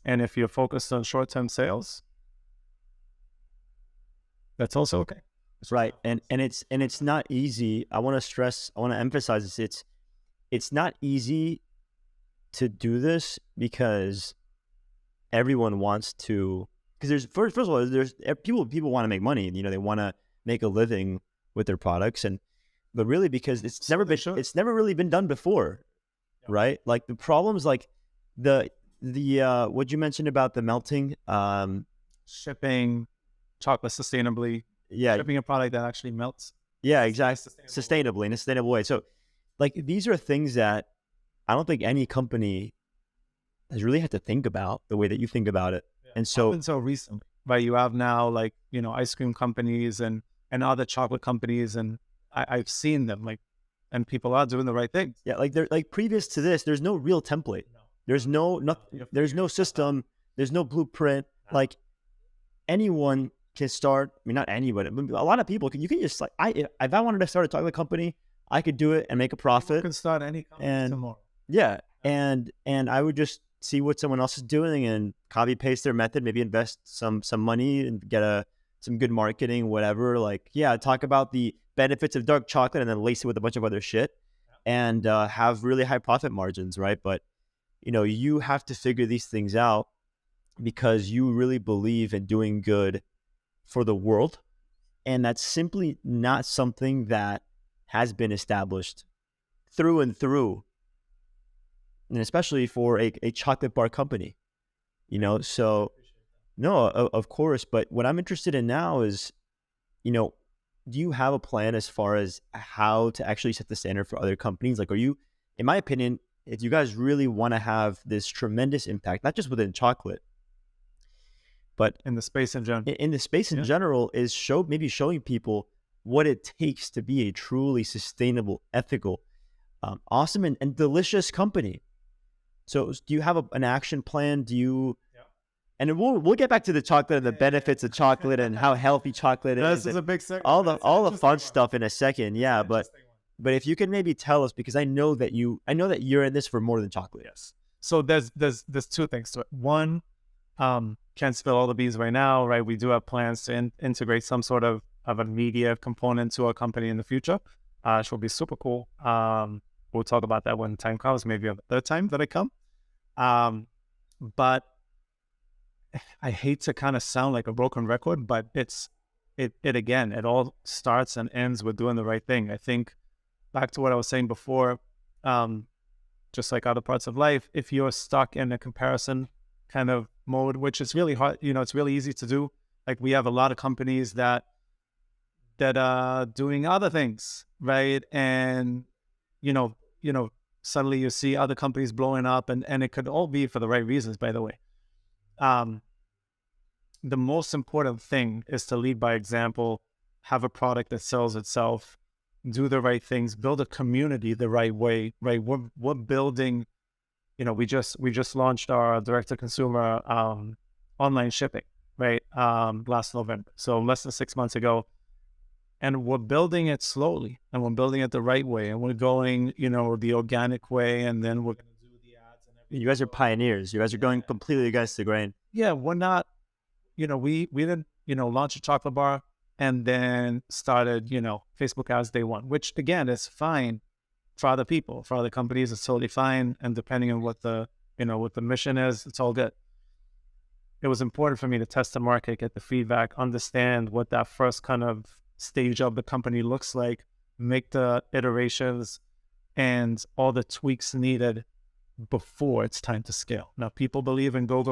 [SPEAKER 3] And if you're focused on short-term sales, that's also okay.
[SPEAKER 2] That's right. And it's not easy. I want to emphasize this. It's not easy to do this because everyone wants to, because there's, first of all, there's people want to make money, they want to make a living with their products. But really, because it's never really been done before, right? Like the problems, like the what you mentioned about the melting,
[SPEAKER 3] shipping chocolate sustainably, shipping a product that actually melts.
[SPEAKER 2] Yeah, exactly. Sustainably, in a sustainable way. So like these are things that I don't think any company has really had to think about the way that you think about it.
[SPEAKER 3] Yeah.
[SPEAKER 2] And so,
[SPEAKER 3] recently, right? You have now like, ice cream companies and other chocolate companies, and I've seen them and people are doing the right things.
[SPEAKER 2] Yeah, like they're like previous to this, there's no real template. There's there's no system. There's no blueprint. Like anyone can start. I mean, not anyone. A lot of people can. You can just like if I wanted to start a chocolate company, I could do it and make a profit.
[SPEAKER 3] You can start any company tomorrow.
[SPEAKER 2] Yeah, and I would just see what someone else is doing and copy paste their method. Maybe invest some money and get some good marketing, whatever. Like, yeah, talk about the benefits of dark chocolate and then lace it with a bunch of other shit, and have really high profit margins, right? But you have to figure these things out because you really believe in doing good for the world, and that's simply not something that has been established through and through, and especially for a chocolate bar company, so no, of course. But what I'm interested in now is, do you have a plan as far as how to actually set the standard for other companies? Like, in my opinion, if you guys really want to have this tremendous impact, not just within chocolate, but
[SPEAKER 3] in the space in
[SPEAKER 2] general, is showing people what it takes to be a truly sustainable, ethical, awesome and delicious company. So do you have an action plan? Do you, and we'll get back to the chocolate and the benefits of chocolate and how healthy chocolate is.
[SPEAKER 3] This is a big segment.
[SPEAKER 2] All the fun stuff in a second. Yeah. But if you can maybe tell us, because I know that you're in this for more than chocolate.
[SPEAKER 3] Yes. So there's two things to it. One, can't spill all the beans right now, right? We do have plans to integrate some sort of a media component to our company in the future, which will be super cool. We'll talk about that when the time comes, maybe on the third time that I come. But I hate to kind of sound like a broken record, but it again, it all starts and ends with doing the right thing. I think back to what I was saying before, just like other parts of life, if you're stuck in a comparison kind of mode, which is really hard, it's really easy to do. Like we have a lot of companies that are doing other things, right? And, suddenly you see other companies blowing up, and it could all be for the right reasons, by the way. The most important thing is to lead by example, have a product that sells itself, do the right things, build a community the right way, right? We're building, we just launched our direct-to-consumer online shipping, right? Last November, so less than 6 months ago. And we're building it slowly, and we're building it the right way, and we're going, the organic way, and then we're going to do the ads and everything.
[SPEAKER 2] You guys are pioneers. You guys are going completely against the grain.
[SPEAKER 3] Yeah, we're not, we didn't, launch a chocolate bar and then started, Facebook ads day one, which again is fine for other people, for other companies, it's totally fine. And depending on what the mission is, it's all good. It was important for me to test the market, get the feedback, understand what that first kind of stage of the company looks like, make the iterations and all the tweaks needed before it's time to scale. Now, people believe in go,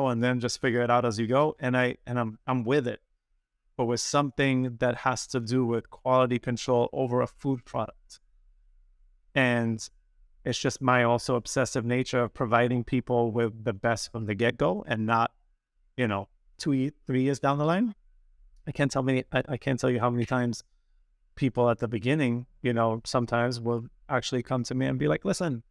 [SPEAKER 3] and then just figure it out as you go. And I'm with it, but with something that has to do with quality control over a food product. And it's just my also obsessive nature of providing people with the best from the get-go, and not, 2-3 years down the line. I can't tell you how many times people at the beginning, sometimes will actually come to me and be like, listen,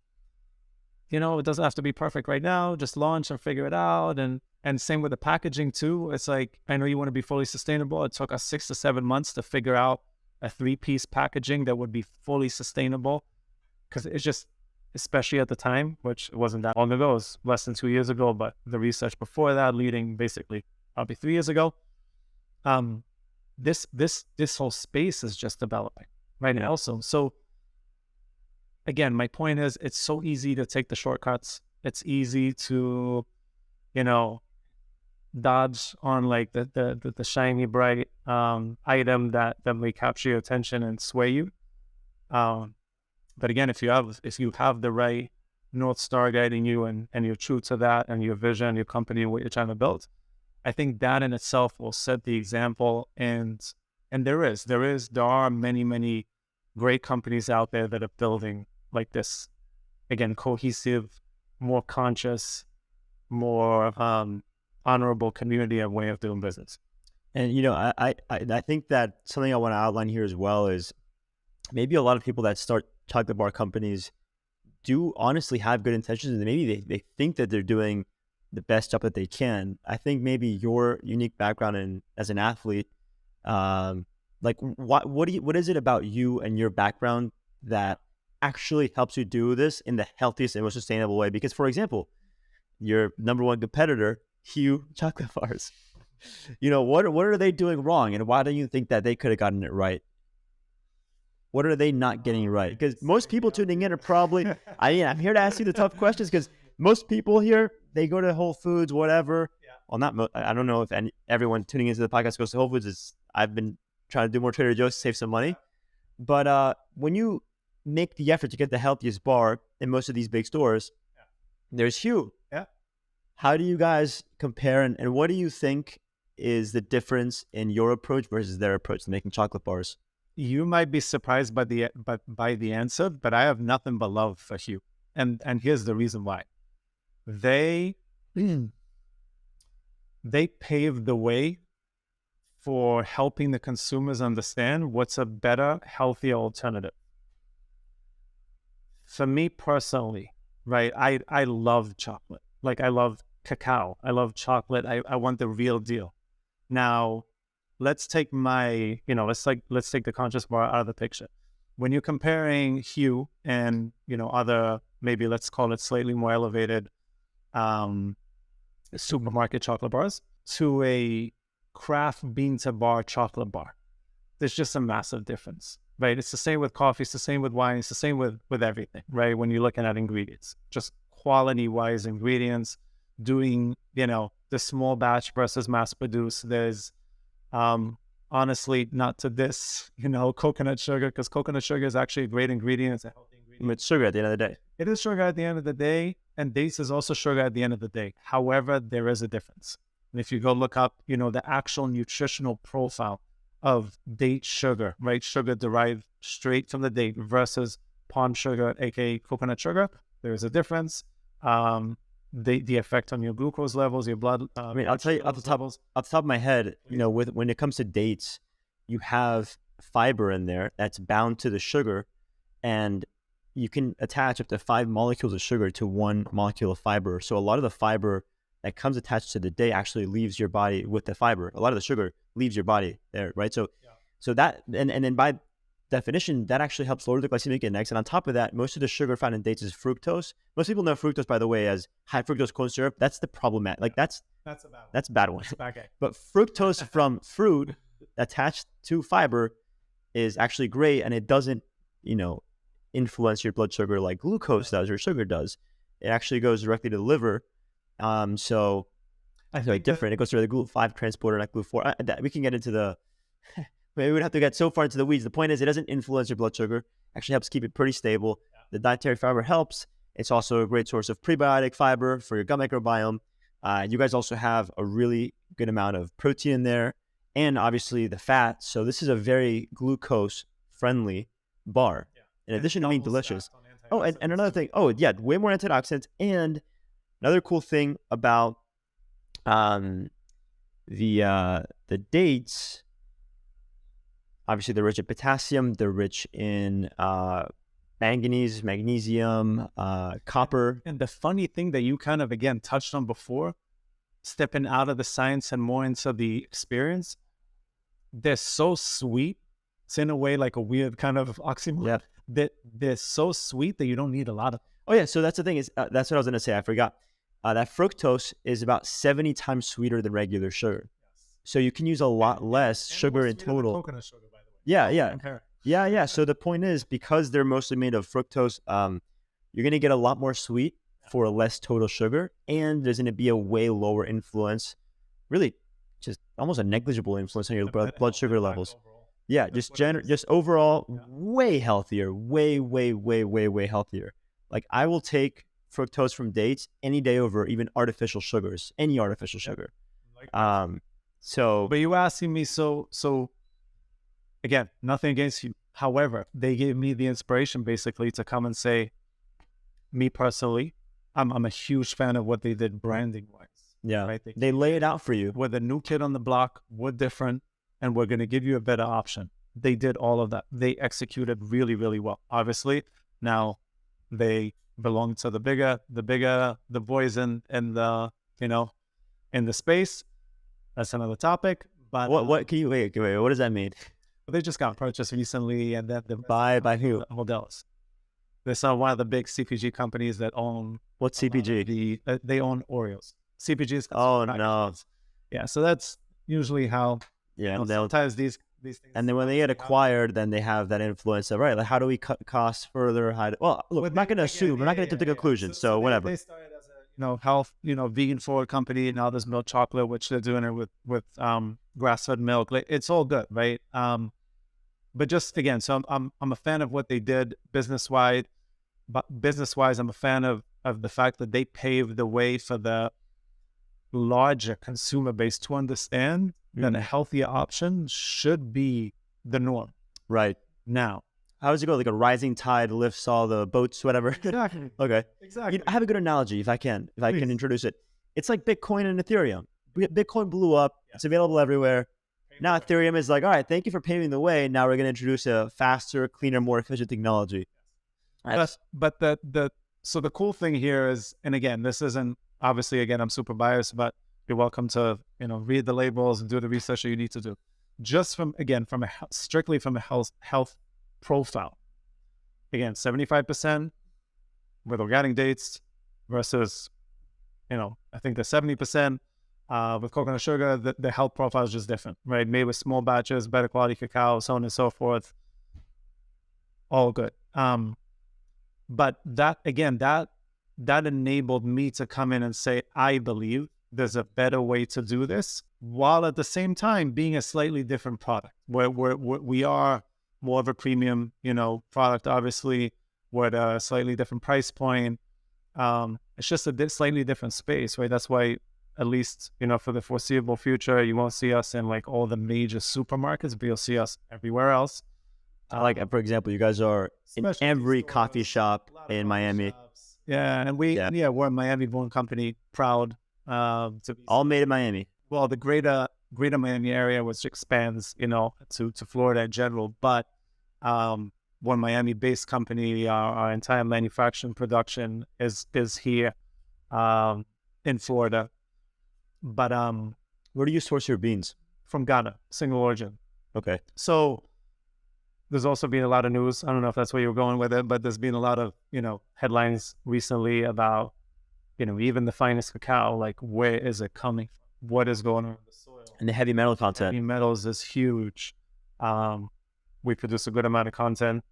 [SPEAKER 3] it doesn't have to be perfect right now. Just launch and figure it out. And same with the packaging too. It's like, I know you want to be fully sustainable. It took us 6 to 7 months to figure out a 3-piece packaging that would be fully sustainable. Because it's just, especially at the time, which wasn't that long ago, it was less than 2 years ago, but the research before that, leading basically probably 3 years ago, this whole space is just developing right now also. So again, my point is, it's so easy to take the shortcuts. It's easy to, dodge on like the shiny bright item that may capture your attention and sway you. But again, if you have the right North Star guiding you, and you're true to that, and your vision, your company, and what you're trying to build, I think that in itself will set the example. And there are many great companies out there that are building like this, again, cohesive, more conscious, more honorable community and way of doing business.
[SPEAKER 2] And I think that something I want to outline here as well is maybe a lot of people that start chocolate bar companies do honestly have good intentions, and maybe they think that they're doing the best job that they can. I think maybe your unique background as an athlete, like what is it about you and your background that actually helps you do this in the healthiest and most sustainable way? Because, for example, your number one competitor, Hue Chocolate Bars, what are they doing wrong, and why do you think that they could have gotten it right? What are they not getting right? Because most people tuning in are probably, I'm here to ask you the tough questions, because most people here, they go to Whole Foods, whatever. Yeah. Well, I don't know if everyone tuning into the podcast goes to Whole Foods. I've been trying to do more Trader Joe's to save some money. But when you make the effort to get the healthiest bar in most of these big stores, there's Hue.
[SPEAKER 3] Yeah.
[SPEAKER 2] How do you guys compare, and what do you think is the difference in your approach versus their approach to making chocolate bars?
[SPEAKER 3] You might be surprised by the answer, but I have nothing but love for Hue, and here's the reason why. They paved the way for helping the consumers understand what's a better, healthier alternative. For me personally, right, I love chocolate. Like, I love cacao. I love chocolate. I want the real deal. Now, let's take let's take the conscious bar out of the picture. When you're comparing Hue and, other, maybe let's call it slightly more elevated supermarket chocolate bars, to a craft bean to bar chocolate bar, there's just a massive difference, right? It's the same with coffee, it's the same with wine, it's the same with everything, right? When you're looking at ingredients, just quality-wise ingredients, doing, the small batch versus mass produce. There's honestly, not to this, coconut sugar, because coconut sugar is actually a great ingredient. It's a healthy ingredient.
[SPEAKER 2] It's sugar at the end of the day.
[SPEAKER 3] It is sugar at the end of the day, and dates is also sugar at the end of the day. However, there is a difference. And if you go look up, the actual nutritional profile of date sugar, right? Sugar derived straight from the date versus palm sugar, aka coconut sugar, there is a difference. The effect on your glucose levels, your blood.
[SPEAKER 2] I'll tell you off the top of my head, when it comes to dates, you have fiber in there that's bound to the sugar, and you can attach up to 5 molecules of sugar to 1 molecule of fiber. So a lot of the fiber that comes attached to the date actually leaves your body with the fiber. A lot of the sugar leaves your body there, right? So that, and then by definition, that actually helps lower the glycemic index. And on top of that, most of the sugar found in dates is fructose. Most people know fructose, by the way, as high fructose corn syrup. That's the problematic. Like that's a bad one. That's a bad one.
[SPEAKER 3] Okay.
[SPEAKER 2] But fructose from fruit attached to fiber is actually great, and it doesn't, influence your blood sugar like glucose does or sugar does. It actually goes directly to the liver. So I think different. It goes through the GLUT5 transporter, not GLUT4. We can get into the. Maybe we would have to get so far into the weeds. The point is, it doesn't influence your blood sugar. Actually helps keep it pretty stable. Yeah. The dietary fiber helps. It's also a great source of prebiotic fiber for your gut microbiome. You guys also have a really good amount of protein in there, and obviously the fat. So this is a very glucose-friendly bar. Yeah. In addition to being delicious. Oh, and another thing. Oh, yeah, way more antioxidants. And another cool thing about the dates. Obviously, they're rich in potassium. They're rich in manganese, magnesium, copper.
[SPEAKER 3] And the funny thing that you kind of, again, touched on before, stepping out of the science and more into the experience, they're so sweet. It's in a way like a weird kind of oxymoron.
[SPEAKER 2] Yeah.
[SPEAKER 3] That they're so sweet that you don't need a lot of.
[SPEAKER 2] Oh, yeah. So that's the thing is, that's what I was going to say. I forgot. That fructose is about 70 times sweeter than regular sugar. Yes. So you can use a lot less sugar in total.
[SPEAKER 3] Coconut sugar, by the way.
[SPEAKER 2] Yeah. So the point is, because they're mostly made of fructose, you're going to get a lot more sweet for less total sugar, and there's going to be a way lower influence really just almost a negligible influence on your blood sugar levels.
[SPEAKER 3] Overall.
[SPEAKER 2] Yeah,
[SPEAKER 3] That's
[SPEAKER 2] just overall
[SPEAKER 3] Yeah.
[SPEAKER 2] way healthier, way healthier. Like I will take fructose from dates any day over even artificial sugars, any artificial sugar. So
[SPEAKER 3] But you were asking me, so again, nothing against you. However, they gave me the inspiration basically to come and say, me personally, I'm a huge fan of what they did branding wise.
[SPEAKER 2] yeah,
[SPEAKER 3] Right?
[SPEAKER 2] they lay it out for you.
[SPEAKER 3] We're the new kid on the block, we're different, and we're going to give you a better option. They did all of that. They executed really, really well. Obviously, now they belong to the boys in the, in the space. That's another topic. But
[SPEAKER 2] What can you wait? What does that mean?
[SPEAKER 3] they just got purchased recently, and then
[SPEAKER 2] By who?
[SPEAKER 3] Models. There's one of the big CPG companies that own.
[SPEAKER 2] What's CPG?
[SPEAKER 3] They own Oreos. CPG is.
[SPEAKER 2] Oh no.
[SPEAKER 3] Yeah, so that's usually how.
[SPEAKER 2] Yeah,
[SPEAKER 3] Sometimes these things.
[SPEAKER 2] and then when they get acquired, then they have that influence of, right, like how do we cut costs further? Look, we're not going to assume, we're not going to jump to conclusions, so whatever.
[SPEAKER 3] They started as a health, vegan forward company. Now there's milk chocolate, which they're doing it with grass fed milk. Like, it's all good, right? But just again, so I'm a fan of what they did business wise. But business wise, I'm a fan of the fact that they paved the way for the larger consumer base to understand that a healthier option should be the norm.
[SPEAKER 2] Right.
[SPEAKER 3] Now,
[SPEAKER 2] how does it go? Like a rising tide lifts all the boats, whatever.
[SPEAKER 3] Exactly.
[SPEAKER 2] Okay.
[SPEAKER 3] Exactly.
[SPEAKER 2] I have a good analogy if I can
[SPEAKER 3] Please.
[SPEAKER 2] Introduce it. It's like Bitcoin and Ethereum. Bitcoin blew up. Yeah. It's available everywhere. Now Ethereum is like, all right, thank you for paving the way. Now we're going to introduce a faster, cleaner, more efficient technology.
[SPEAKER 3] But so the cool thing here is, and again, this isn't, obviously, again, I'm super biased, but you're welcome to, read the labels and do the research that you need to do. Just strictly from a health profile. Again, 75% with organic dates versus, I think the 70% with coconut sugar. The health profile is just different, right? Made with small batches, better quality cacao, so on and so forth. All good. But that enabled me to come in and say, I believe there's a better way to do this, while at the same time being a slightly different product. We are more of a premium, product, obviously, with a slightly different price point. It's just a slightly different space, right? That's why, at least, for the foreseeable future, you won't see us in like all the major supermarkets, but you'll see us everywhere else.
[SPEAKER 2] Like, for example, you guys are in every coffee shop in Miami.
[SPEAKER 3] Yeah, and we're a Miami-born company, proud to be
[SPEAKER 2] all made in Miami.
[SPEAKER 3] Well, the greater Miami area, which expands, to Florida in general. But we're a Miami-based company. Our entire manufacturing production is here in Florida. But
[SPEAKER 2] where do you source your beans?
[SPEAKER 3] From Ghana, single origin.
[SPEAKER 2] Okay.
[SPEAKER 3] So there's also been a lot of news. I don't know if that's where you're going with it, but there's been a lot of, headlines recently about, even the finest cacao, like, where is it coming from? What is going on in the soil?
[SPEAKER 2] And the heavy metal content.
[SPEAKER 3] Heavy metals is huge. We produce a good amount of content,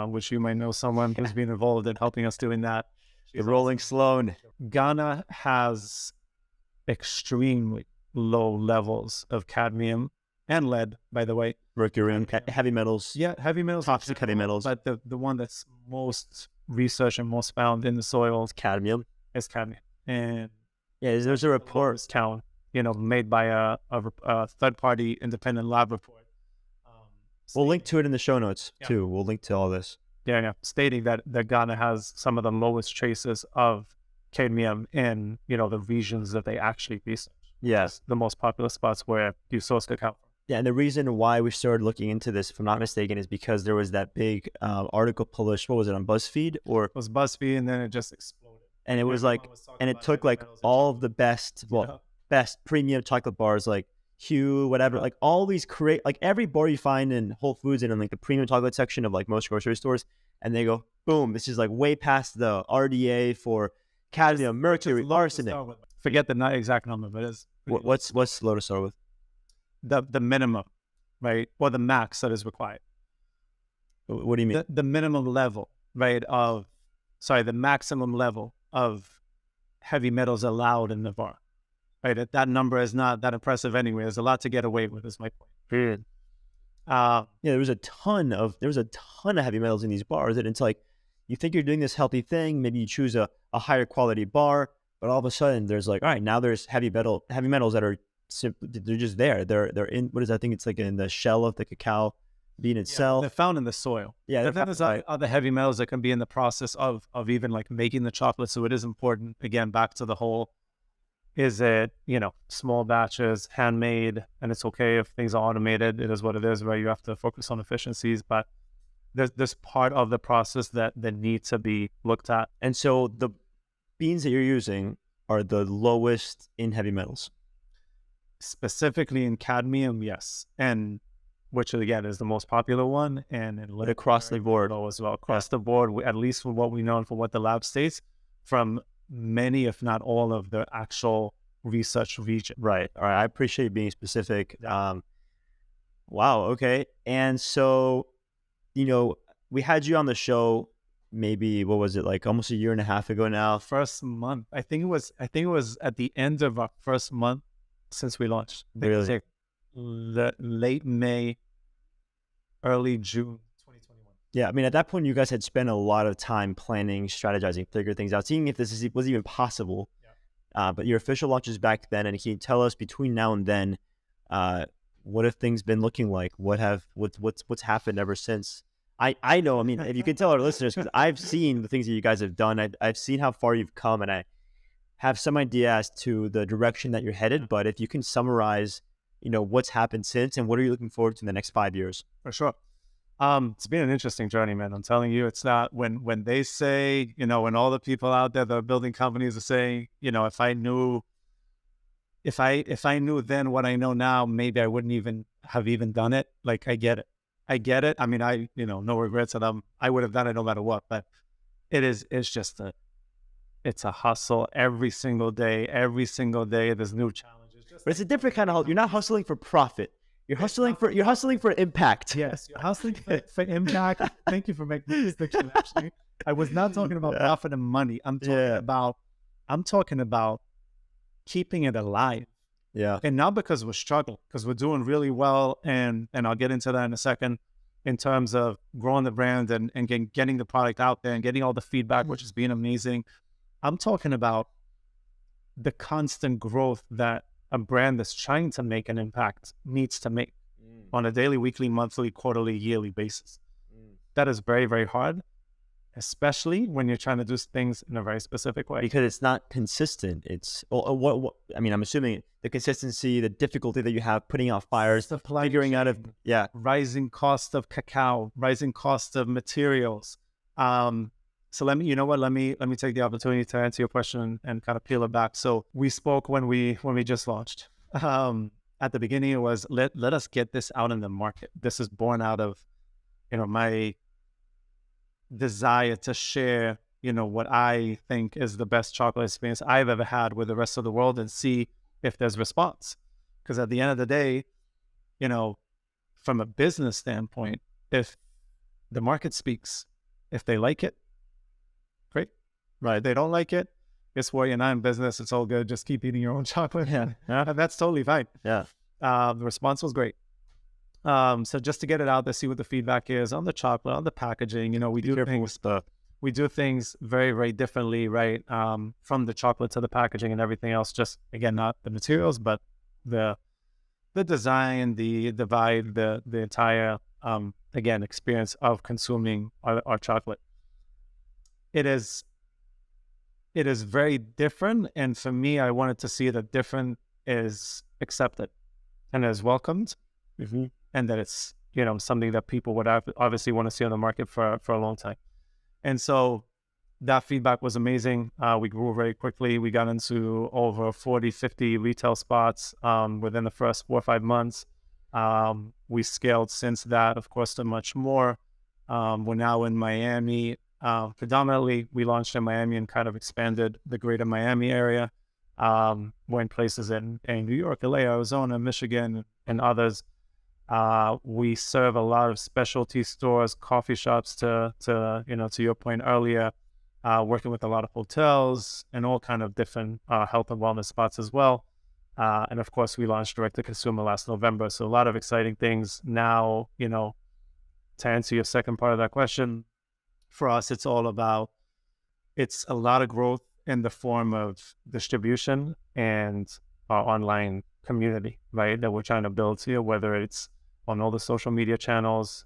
[SPEAKER 3] which you might know someone who's been involved in helping us doing that.
[SPEAKER 2] The Rolling Sloan.
[SPEAKER 3] Ghana has extremely low levels of cadmium and lead, by the way.
[SPEAKER 2] Mercury and heavy metals.
[SPEAKER 3] Yeah, heavy metals.
[SPEAKER 2] Toxic heavy metals.
[SPEAKER 3] But the one that's most researched and most found in the soil
[SPEAKER 2] is cadmium.
[SPEAKER 3] And
[SPEAKER 2] there's a report
[SPEAKER 3] count, made by a third-party independent lab report.
[SPEAKER 2] We'll link to it in the show notes too. We'll link to all this.
[SPEAKER 3] Yeah. Stating that Ghana has some of the lowest traces of cadmium in, the regions that they actually research.
[SPEAKER 2] Yes,
[SPEAKER 3] the most popular spots where you source cacao.
[SPEAKER 2] Yeah, and the reason why we started looking into this, if I'm not mistaken, is because there was that big article published. What was it, on BuzzFeed? Or
[SPEAKER 3] it was BuzzFeed, and then it just exploded.
[SPEAKER 2] And it was like, and it took like all of the best, best premium chocolate bars, like Hue, whatever, like all these like every bar you find in Whole Foods and in like the premium chocolate section of like most grocery stores, and they go, boom, this is like way past the RDA for cadmium, mercury, arsenic.
[SPEAKER 3] Forget the exact number, but it's
[SPEAKER 2] what's low to start with?
[SPEAKER 3] The minimum, right, or the max that is required.
[SPEAKER 2] What do you mean?
[SPEAKER 3] The minimum level, right, the maximum level of heavy metals allowed in the bar. right? That number is not that impressive anyway. There's a lot to get away with, is my point.
[SPEAKER 2] Period. Yeah, there was a ton of heavy metals in these bars, and it's like you think you're doing this healthy thing, maybe you choose a higher quality bar, but all of a sudden there's like, all right, now there's heavy metals that are they're just there. They're in, what is that? I think it's like in the shell of the cacao bean itself.
[SPEAKER 3] They're found in the soil.
[SPEAKER 2] Yeah,
[SPEAKER 3] then there's other heavy metals that can be in the process of even like making the chocolate. So it is important, again, back to the whole, is it, small batches, handmade, and it's okay if things are automated. It is what it is, right? You have to focus on efficiencies, but there's part of the process that need to be looked at.
[SPEAKER 2] And so the beans that you're using are the lowest in heavy metals.
[SPEAKER 3] Specifically in cadmium, yes. And which again is the most popular one, and
[SPEAKER 2] across the board
[SPEAKER 3] low as well. Across the board, at least from what we know and from what the lab states, from many, if not all, of the actual research region.
[SPEAKER 2] Right. All right. I appreciate being specific. Wow. Okay. And so, we had you on the show maybe, what was it, like almost a year and a half ago now?
[SPEAKER 3] First month. I think it was at the end of our first month since we launched.
[SPEAKER 2] Really?
[SPEAKER 3] Late May, early June 2021.
[SPEAKER 2] Yeah, I mean, at that point, you guys had spent a lot of time planning, strategizing, figuring things out, seeing if this was even possible. Yeah. But your official launch is back then, and can you tell us between now and then, what have things been looking like? What's happened ever since? I know, I mean, if you can tell our listeners, because I've seen the things that you guys have done, I've seen how far you've come, and I have some idea as to the direction that you're headed. But if you can summarize, what's happened since, and what are you looking forward to in the next 5 years?
[SPEAKER 3] For sure. It's been an interesting journey, man. I'm telling you, it's not when they say, when all the people out there that are building companies are saying, if I knew then what I know now, maybe I wouldn't even have done it. Like, I get it. I mean, no regrets, and I would have done it no matter what, but it's a hustle every single day. There's new challenges.
[SPEAKER 2] But it's a different kind of, you're not hustling for profit. You're hustling for impact.
[SPEAKER 3] Yes, you're hustling for impact. Thank you for making this distinction. Actually, I was not talking about profit and money. I'm talking about keeping it alive.
[SPEAKER 2] Yeah,
[SPEAKER 3] and not because we're struggling, because we're doing really well, and I'll get into that in a second, in terms of growing the brand and getting the product out there and getting all the feedback, which has been amazing. I'm talking about the constant growth that a brand that's trying to make an impact needs to make on a daily, weekly, monthly, quarterly, yearly basis. That is very, very hard, especially when you're trying to do things in a very specific way.
[SPEAKER 2] Because it's not consistent. It's, what I mean, I'm assuming the consistency, the difficulty that you have putting out fires, figuring out
[SPEAKER 3] rising cost of cacao, rising cost of materials. So let me take the opportunity to answer your question and kind of peel it back. So we spoke when we just launched. At the beginning, it was let us get this out in the market. This is born out of, my desire to share, what I think is the best chocolate experience I've ever had with the rest of the world, and see if there's response. Because at the end of the day, from a business standpoint, if the market speaks, if they like it, great. Right? They don't like it, guess what? You're not in business. It's all good. Just keep eating your own chocolate.
[SPEAKER 2] Yeah.
[SPEAKER 3] And that's totally fine.
[SPEAKER 2] Yeah.
[SPEAKER 3] The response was great. So just to get it out there, see what the feedback is on the chocolate, on the packaging. We do things very, very differently, right? From the chocolate to the packaging and everything else. Just, again, not the materials, but the design, the vibe, the entire again, experience of consuming our chocolate. It is very different, and for me, I wanted to see that different is accepted and is welcomed, and that it's something that people would obviously want to see on the market for a long time. And so that feedback was amazing. We grew very quickly. We got into over 40, 50 retail spots within the first 4 or 5 months. We scaled since that, of course, to much more. We're now in Miami. Predominantly, we launched in Miami and kind of expanded the greater Miami area. We're in places in New York, LA, Arizona, Michigan, and others. We serve a lot of specialty stores, coffee shops, to your point earlier, working with a lot of hotels and all kind of different health and wellness spots as well. And of course, we launched direct to consumer last November. So a lot of exciting things now. To answer your second part of that question, for us, it's a lot of growth in the form of distribution and our online community, right? That we're trying to build here, whether it's on all the social media channels.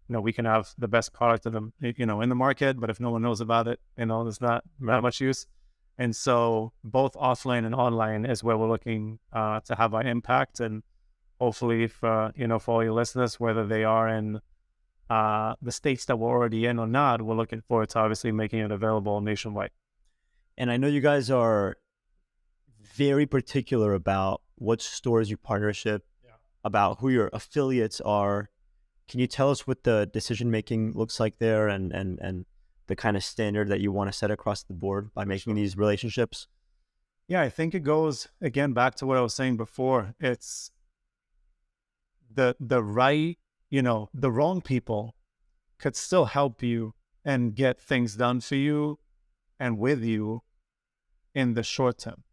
[SPEAKER 3] We can have the best product in the market, but if no one knows about it, there's not that much use. And so both offline and online is where we're looking to have our impact. And hopefully for all your listeners, whether they are in the states that we're already in or not, we're looking forward to obviously making it available nationwide.
[SPEAKER 2] And I know you guys are very particular about what stores you partnership, about who your affiliates are. Can you tell us what the decision-making looks like there and the kind of standard that you want to set across the board by making these relationships?
[SPEAKER 3] Yeah, I think it goes, again, back to what I was saying before. It's the right, the wrong people could still help you and get things done for you and with you in the short term.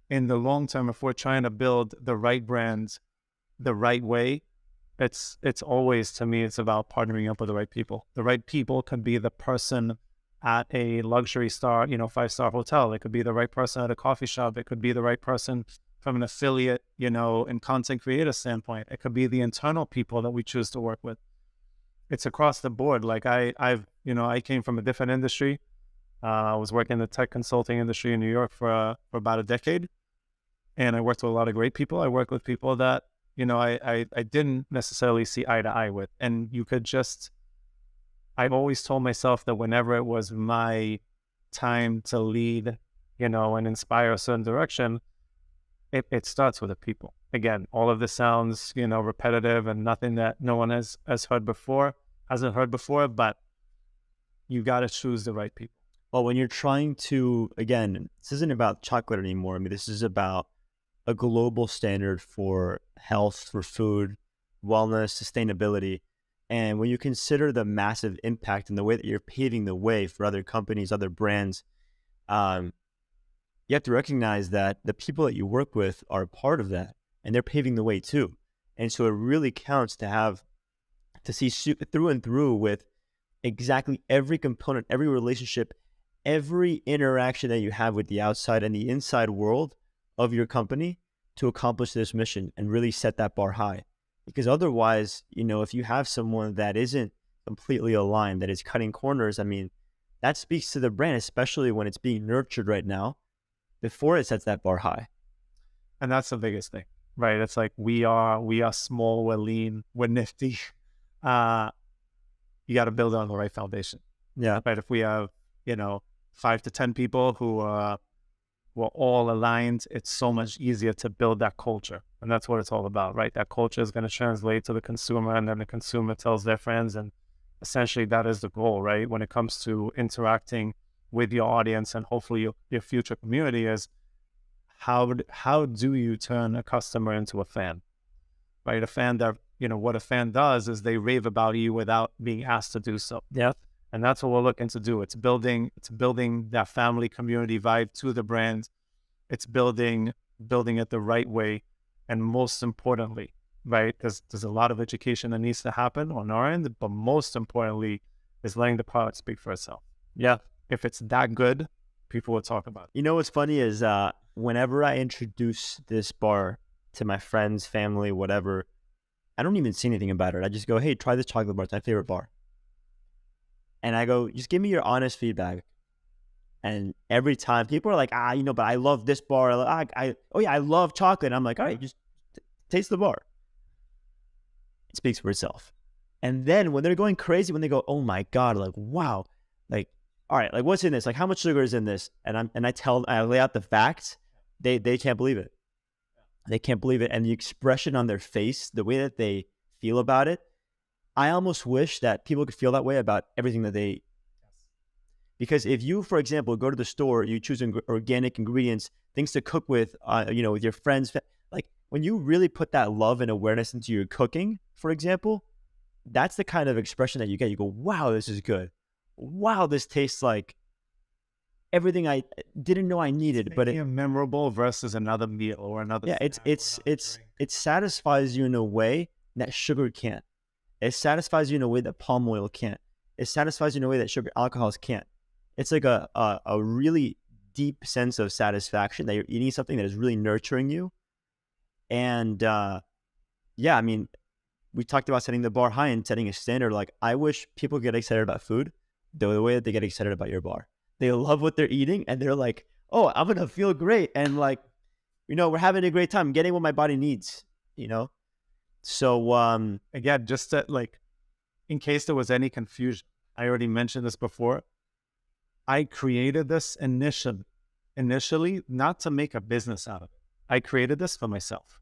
[SPEAKER 3] In the long term, if we're trying to build the right brands the right way, it's always, to me, it's about partnering up with the right people. The right people could be the person at a luxury star, 5-star hotel. It could be the right person at a coffee shop. It could be the right person from an affiliate, and content creator standpoint. It could be the internal people that we choose to work with. It's across the board. Like I came from a different industry. I was working in the tech consulting industry in New York for about a decade. And I worked with a lot of great people. I worked with people that, I didn't necessarily see eye to eye with. And I've always told myself that whenever it was my time to lead, and inspire a certain direction, it starts with the people. Again, all of this sounds, repetitive and nothing that no one hasn't heard before, but you got to choose the right people.
[SPEAKER 2] Well, when you're trying to, again, this isn't about chocolate anymore. I mean, this is about a global standard for health, for food, wellness, sustainability. And when you consider the massive impact and the way that you're paving the way for other companies, other brands, you have to recognize that the people that you work with are a part of that, and they're paving the way too. And so it really counts to see through and through with exactly every component, every relationship, every interaction that you have with the outside and the inside world of your company to accomplish this mission and really set that bar high. Because otherwise, if you have someone that isn't completely aligned, that is cutting corners, I mean, that speaks to the brand, especially when it's being nurtured right now, before it sets that bar high.
[SPEAKER 3] And that's the biggest thing, right? It's like we are small, we're lean, we're nifty. You got to build on the right foundation.
[SPEAKER 2] Yeah.
[SPEAKER 3] Right. If we have, 5 to 10 people who we're all aligned, it's so much easier to build that culture. And that's what it's all about, right? That culture is going to translate to the consumer, and then the consumer tells their friends. And essentially that is the goal, right? When it comes to interacting with your audience and hopefully your future community, is how do you turn a customer into a fan, right? A fan that, what a fan does is they rave about you without being asked to do so.
[SPEAKER 2] Yeah.
[SPEAKER 3] And that's what we're looking to do. It's building that family community vibe to the brand. It's building it the right way. And most importantly, right, there's a lot of education that needs to happen on our end, but most importantly is letting the product speak for itself.
[SPEAKER 2] Yeah.
[SPEAKER 3] If it's that good, people will talk about it.
[SPEAKER 2] What's funny is whenever I introduce this bar to my friends, family, whatever, I don't even say anything about it. I just go, hey, try this chocolate bar. It's my favorite bar. And I go, just give me your honest feedback. And every time people are like, but I love this bar. I love chocolate. And I'm like, all right, just taste the bar. It speaks for itself. And then when they're going crazy, when they go, oh my God, like, wow, like, all right, like what's in this? Like how much sugar is in this? And I lay out the facts. They can't believe it. They can't believe it. And the expression on their face, the way that they feel about it, I almost wish that people could feel that way about everything that they, because if you, for example, go to the store, you choose organic ingredients, things to cook with, with your friends, like when you really put that love and awareness into your cooking, for example, that's the kind of expression that you get. You go, wow, this is good. Wow, this tastes like everything I didn't know I needed. But
[SPEAKER 3] Making it memorable versus another meal or another
[SPEAKER 2] yeah,
[SPEAKER 3] snack or another drink.
[SPEAKER 2] it satisfies you in a way that sugar can't. It satisfies you in a way that palm oil can't. It satisfies you in a way that sugar alcohols can't. It's like a really deep sense of satisfaction that you're eating something that is really nurturing you. And yeah, I mean, we talked about setting the bar high and setting a standard. Like, I wish people get excited about food the way that they get excited about your bar. They love what they're eating and they're like, oh, I'm going to feel great. And like, we're having a great time getting what my body needs, So,
[SPEAKER 3] Again, just to, like, in case there was any confusion, I already mentioned this before. I created this initially not to make a business out of it. I created this for myself.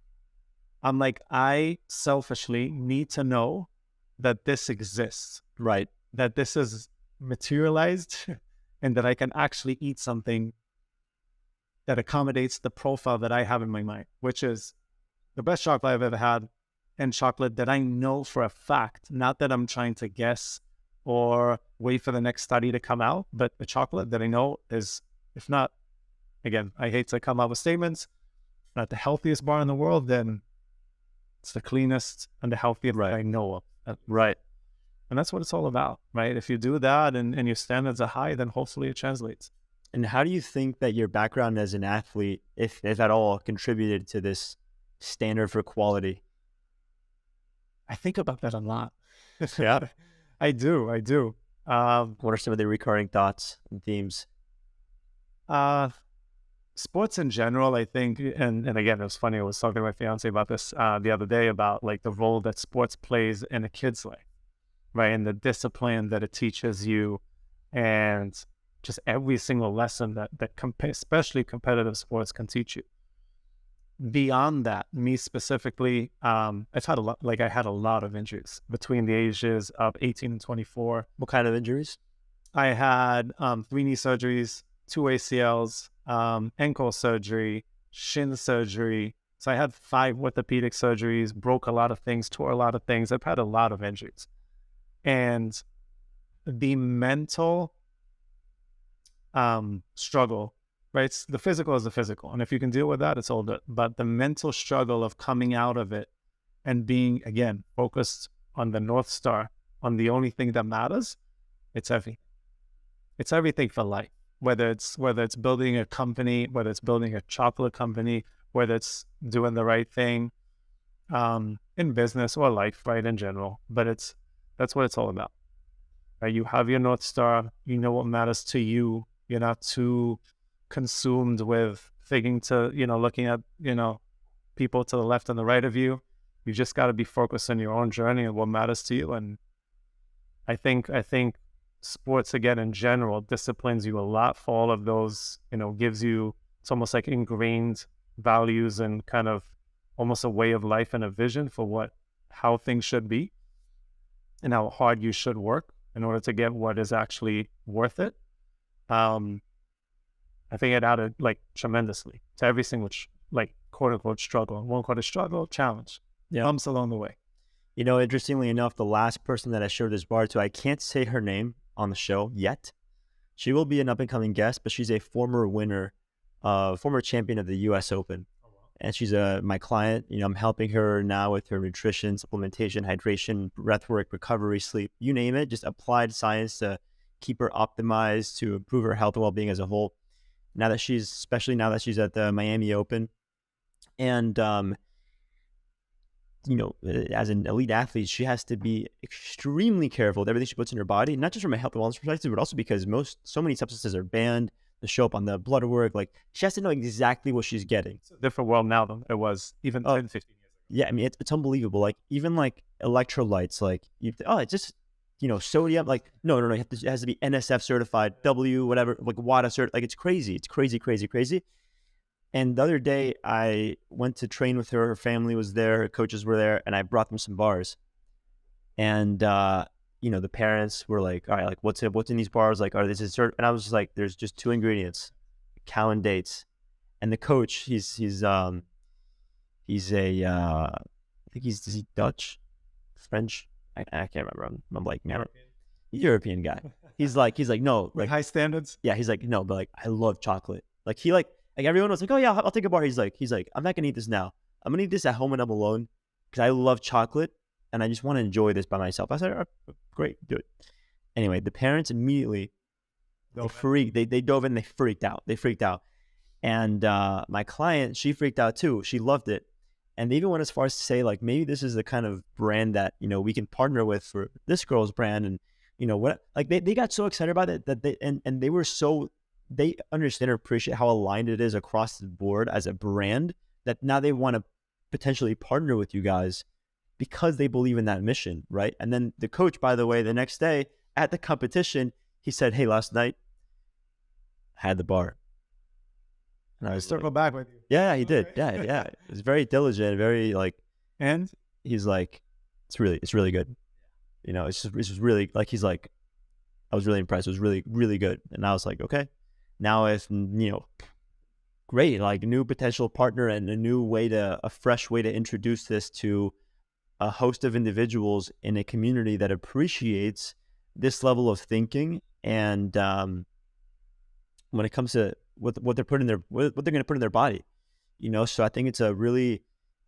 [SPEAKER 3] I'm like, I selfishly need to know that this exists,
[SPEAKER 2] right.
[SPEAKER 3] that this is materialized and that I can actually eat something that accommodates the profile that I have in my mind, which is the best chocolate I've ever had, and chocolate that I know for a fact, not that I'm trying to guess or wait for the next study to come out, but the chocolate that I know is, if not, again, I hate to come out with statements, not the healthiest bar in the world, then it's the cleanest and the healthiest that I know of.
[SPEAKER 2] Right.
[SPEAKER 3] And that's what it's all about, right? If you do that and your standards are high, then hopefully it translates.
[SPEAKER 2] And how do you think that your background as an athlete, if at all, contributed to this standard for quality?
[SPEAKER 3] I think about that a lot.
[SPEAKER 2] Yeah.
[SPEAKER 3] I do.
[SPEAKER 2] What are some of the recurring thoughts and themes?
[SPEAKER 3] Sports in general, I think, and again, it was funny, I was talking to my fiance about this the other day, about like the role that sports plays in a kid's life, right? And the discipline that it teaches you, and just every single lesson that especially competitive sports can teach you. Beyond that, me specifically, I've had I had a lot of injuries between the ages of 18 and 24.
[SPEAKER 2] What kind of injuries?
[SPEAKER 3] I had 3 knee surgeries, 2 ACLs, ankle surgery, shin surgery. So I had 5 orthopedic surgeries, broke a lot of things, tore a lot of things. I've had a lot of injuries. And the mental struggle, right? The physical is the physical. And if you can deal with that, it's all good. But the mental struggle of coming out of it and being, again, focused on the North Star, on the only thing that matters, it's everything. It's everything for life. Whether it's building a company, whether it's building a chocolate company, whether it's doing the right thing in business or life, right, in general. But that's what it's all about. Right? You have your North Star. You know what matters to you. You're not too consumed with looking at, people to the left and the right of you. You just got to be focused on your own journey and what matters to you. And I think sports, again, in general, disciplines you a lot for all of those, gives you, it's almost like ingrained values and kind of almost a way of life and a vision for how things should be and how hard you should work in order to get what is actually worth it. I think it added tremendously to every single quote unquote struggle, one quote struggle, challenge, bumps along the way.
[SPEAKER 2] Interestingly enough, the last person that I showed this bar to, I can't say her name on the show yet. She will be an up and coming guest, but she's a former champion of the US Open. Oh, wow. And she's my client. I'm helping her now with her nutrition, supplementation, hydration, breathwork, recovery, sleep, you name it, just applied science to keep her optimized, to improve her health and well-being as a whole. Especially now that she's at the Miami Open. And, as an elite athlete, she has to be extremely careful with everything she puts in her body, not just from a health and wellness perspective, but also because so many substances are banned to show up on the blood work. Like, she has to know exactly what she's getting.
[SPEAKER 3] It's a different world now than it was even 10, 15 years ago.
[SPEAKER 2] Yeah, I mean, it's unbelievable. Like, even electrolytes, it's just, sodium. Like, no. It has to be NSF certified, W, whatever, WADA certified. It's crazy. It's crazy, crazy, crazy. And the other day, I went to train with her. Her family was there. Her coaches were there. And I brought them some bars. And, the parents were like, all right, what's in these bars? Are this is certain? And I was just like, there's just 2 ingredients, cacao and dates. And the coach, he's I think he's Dutch, French. I can't remember. I'm like, man. European guy. He's like, no,
[SPEAKER 3] With
[SPEAKER 2] like
[SPEAKER 3] high standards.
[SPEAKER 2] yeah. He's like, no, but like I love chocolate. Like he like everyone was like, oh yeah, I'll take a bar. He's like, I'm not gonna eat this now. I'm gonna eat this at home when I'm alone because I love chocolate and I just want to enjoy this by myself. I said, oh, great, do it. Anyway, the parents immediately they dove in, they freaked out. And my client, she freaked out too. She loved it. And they even went as far as to say, like, maybe this is the kind of brand that, you know, we can partner with for this girl's brand. And, you know, what, like they got so excited about it that they were so, they understand or appreciate how aligned it is across the board as a brand that now they want to potentially partner with you guys because they believe in that mission, right? And then the coach, by the way, the next day at the competition, he said, hey, last night I had the bar. And I was
[SPEAKER 3] circle back with you.
[SPEAKER 2] Yeah, he did. Yeah. It was very diligent, very like,
[SPEAKER 3] and
[SPEAKER 2] he's like, it's really good. You know, it's just really like, he's like, I was really impressed. It was really, really good. And I was like, okay, now if, you know, great, like a new potential partner and a fresh way to introduce this to a host of individuals in a community that appreciates this level of thinking. And when it comes to what they're putting in what they're going to put in their body, you know, so I think it's a really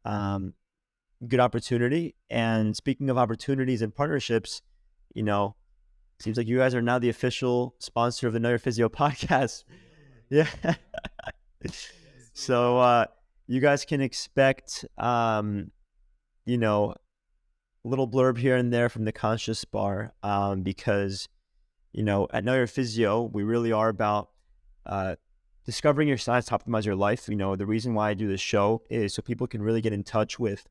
[SPEAKER 2] good opportunity. And speaking of opportunities and partnerships, you know, seems like you guys are now the official sponsor of the Know Your Physio podcast. Yeah. So you guys can expect, you know, a little blurb here and there from the Conscious Bar, because, you know, at Know Your Physio, we really are about discovering your science to optimize your life. You know, the reason why I do this show is so people can really get in touch with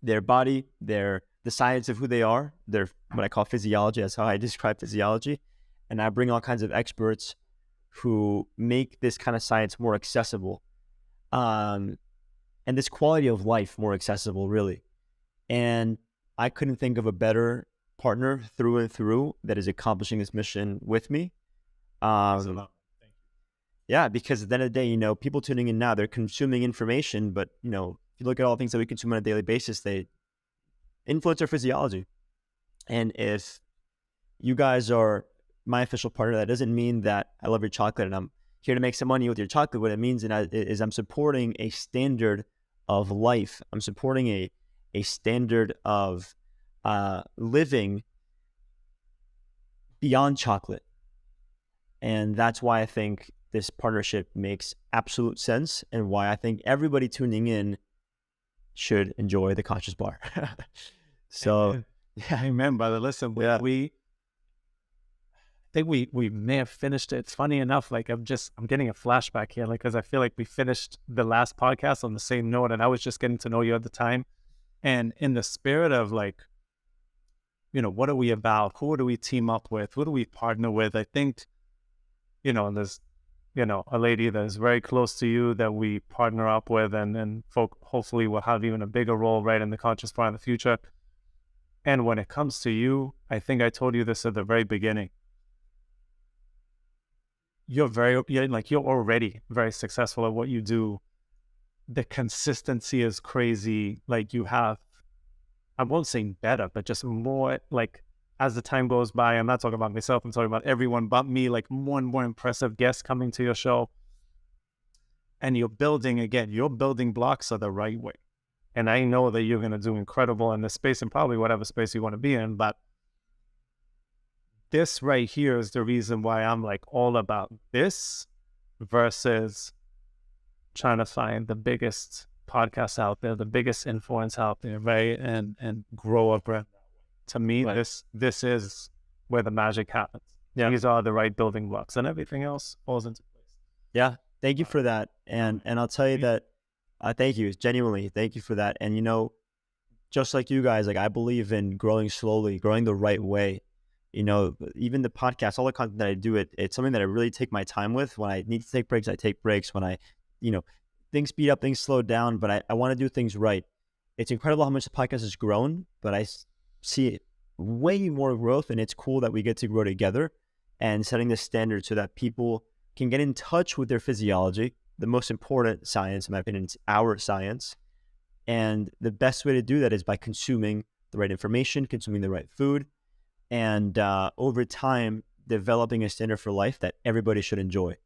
[SPEAKER 2] their body, the science of who they are, their what I call physiology. That's how I describe physiology. And I bring all kinds of experts who make this kind of science more accessible, and this quality of life more accessible, really. And I couldn't think of a better partner through and through that is accomplishing this mission with me. Yeah, because at the end of the day, you know, people tuning in now, they're consuming information, but, you know, if you look at all the things that we consume on a daily basis, they influence our physiology. And if you guys are my official partner, that doesn't mean that I love your chocolate and I'm here to make some money with your chocolate. What it means is I'm supporting a standard of life. I'm supporting a standard of living beyond chocolate. And that's why I think this partnership makes absolute sense and why I think everybody tuning in should enjoy the Conscious Bar. So,
[SPEAKER 3] amen. Yeah. Amen, brother. Listen, we I think we may have finished it. It's funny enough, like I'm getting a flashback here, like, because I feel like we finished the last podcast on the same note, and I was just getting to know you at the time. And in the spirit of, like, you know, what are we about? Who do we team up with? Who do we partner with? I think, you know, there's, you know, a lady that is very close to you that we partner up with, and hopefully will have even a bigger role right in the Conscious Bar in the future. And when it comes to you, I think I told you this at the very beginning. You're already very successful at what you do. The consistency is crazy. Like, you have, I won't say better, but just more, like, as the time goes by, I'm not talking about myself, I'm talking about everyone but me, like more and more impressive guests coming to your show. And you're building blocks are the right way. And I know that you're going to do incredible in this space and probably whatever space you want to be in. But this right here is the reason why I'm like all about this versus trying to find the biggest podcast out there, the biggest influence out there, right? And grow a brand. To me, right. This is where the magic happens. Yeah. These are the right building blocks, and everything else falls into place.
[SPEAKER 2] Yeah, thank you for that. And I'll tell you that, thank you, genuinely, thank you for that. And, you know, just like you guys, like, I believe in growing slowly, growing the right way. You know, even the podcast, all the content that I do, it's something that I really take my time with. When I need to take breaks, I take breaks. When I, you know, things speed up, things slow down, but I want to do things right. It's incredible how much the podcast has grown, but I see way more growth, and it's cool that we get to grow together and setting the standard so that people can get in touch with their physiology. The most important science, in my opinion, is our science. And the best way to do that is by consuming the right information, consuming the right food, and over time developing a standard for life that everybody should enjoy.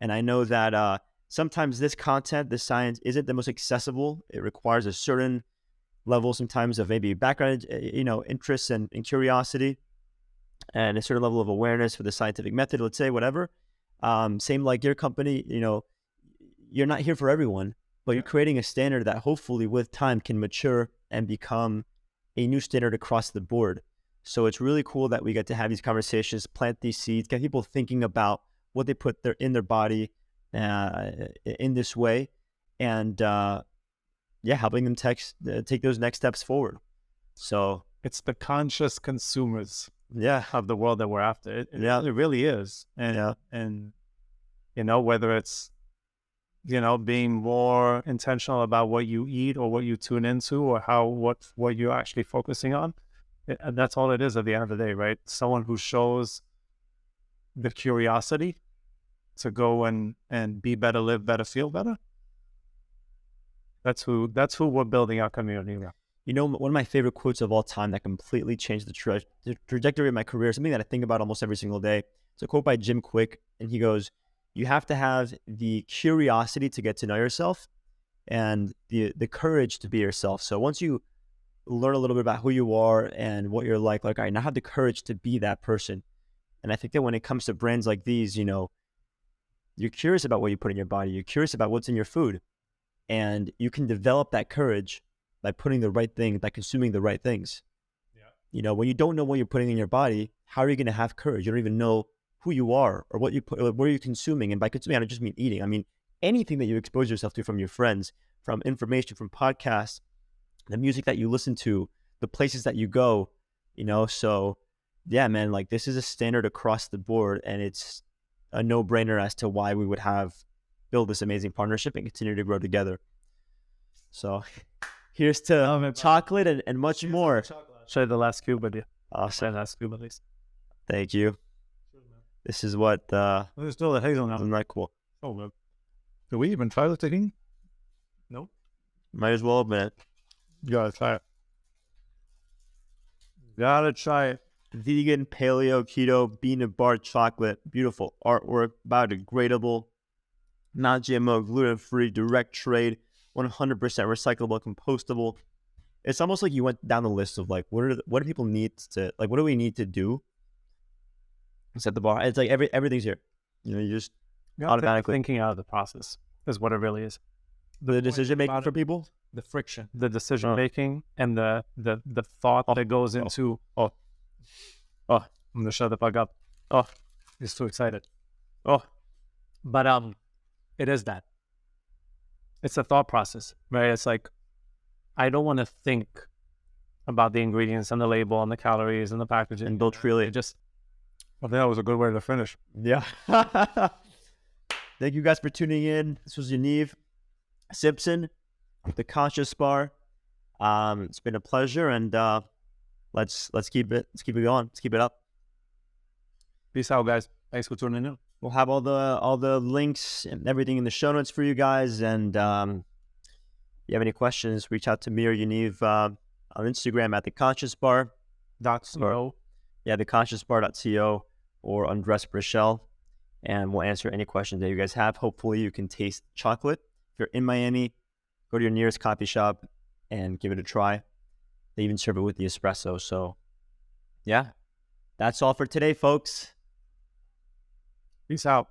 [SPEAKER 2] And I know that sometimes this content, this science, isn't the most accessible. It requires a certain level sometimes of maybe background, interests and curiosity, and a certain level of awareness for the scientific method, let's say, whatever. Same like your company, you're not here for everyone, but you're creating a standard that hopefully with time can mature and become a new standard across the board. So it's really cool that we get to have these conversations, plant these seeds, get people thinking about what they put in their body in this way, and helping them take those next steps forward. So
[SPEAKER 3] it's the conscious consumers
[SPEAKER 2] yeah
[SPEAKER 3] of the world that we're after. It really is. And whether it's being more intentional about what you eat or what you tune into or what you're actually focusing on, and that's all it is at the end of the day, right? Someone who shows the curiosity to go and be better, live better, feel better. That's who we're building our community around.
[SPEAKER 2] One of my favorite quotes of all time that completely changed the trajectory of my career, something that I think about almost every single day. It's a quote by Jim Quick, and he goes, "You have to have the curiosity to get to know yourself and the courage to be yourself." So once you learn a little bit about who you are and what you're like, all right, now have the courage to be that person. And I think that when it comes to brands like these, you're curious about what you put in your body. You're curious about what's in your food. And you can develop that courage by putting the right thing, by consuming the right things. Yeah. When you don't know what you're putting in your body, how are you going to have courage? You don't even know who you are or what you put, or what you're consuming. And by consuming, I don't just mean eating. I mean anything that you expose yourself to from your friends, from information, from podcasts, the music that you listen to, the places that you go, So yeah, man, like this is a standard across the board, and it's a no-brainer as to why we would build this amazing partnership and continue to grow together. So here's to chocolate and much more.
[SPEAKER 3] Show the last cube with you.
[SPEAKER 2] Awesome.
[SPEAKER 3] Last cube at least.
[SPEAKER 2] Thank you. This is what
[SPEAKER 3] there's still a hazelnut.
[SPEAKER 2] Isn't that cool?
[SPEAKER 3] Oh, man. Do we even try the taking? No.
[SPEAKER 2] Might as well admit it.
[SPEAKER 3] You gotta try it. Gotta try it.
[SPEAKER 2] Vegan, paleo, keto, bean and bar chocolate. Beautiful artwork, biodegradable, non-GMO, gluten-free, direct trade, 100% recyclable, compostable. It's almost like you went down the list of like, what do people need to, like, what do we need to do to set the bar? It's like everything's here. You just automatically
[SPEAKER 3] thinking out of the process is what it really is.
[SPEAKER 2] The decision making for people,
[SPEAKER 3] the friction, the decision making, and the thought that goes into. I'm gonna shut the fuck up. He's too excited. But it is that. It's a thought process, right? It's like, I don't want to think about the ingredients and the label and the calories and the packaging.
[SPEAKER 2] And build freely.
[SPEAKER 3] I think that was a good way to finish.
[SPEAKER 2] Yeah. Thank you guys for tuning in. This was Yaniv Simpson, the Conscious Bar. It's been a pleasure, and let's keep it going. Let's keep it up.
[SPEAKER 3] Peace out, guys. Thanks for tuning in.
[SPEAKER 2] We'll have all the links and everything in the show notes for you guys. And if you have any questions, reach out to me or Yaniv on Instagram at theconsciousbar.co. Yeah, theconsciousbar.co or Andres Brichel, and we'll answer any questions that you guys have. Hopefully you can taste chocolate. If you're in Miami, go to your nearest coffee shop and give it a try. They even serve it with the espresso. So yeah, that's all for today, folks.
[SPEAKER 3] Peace out.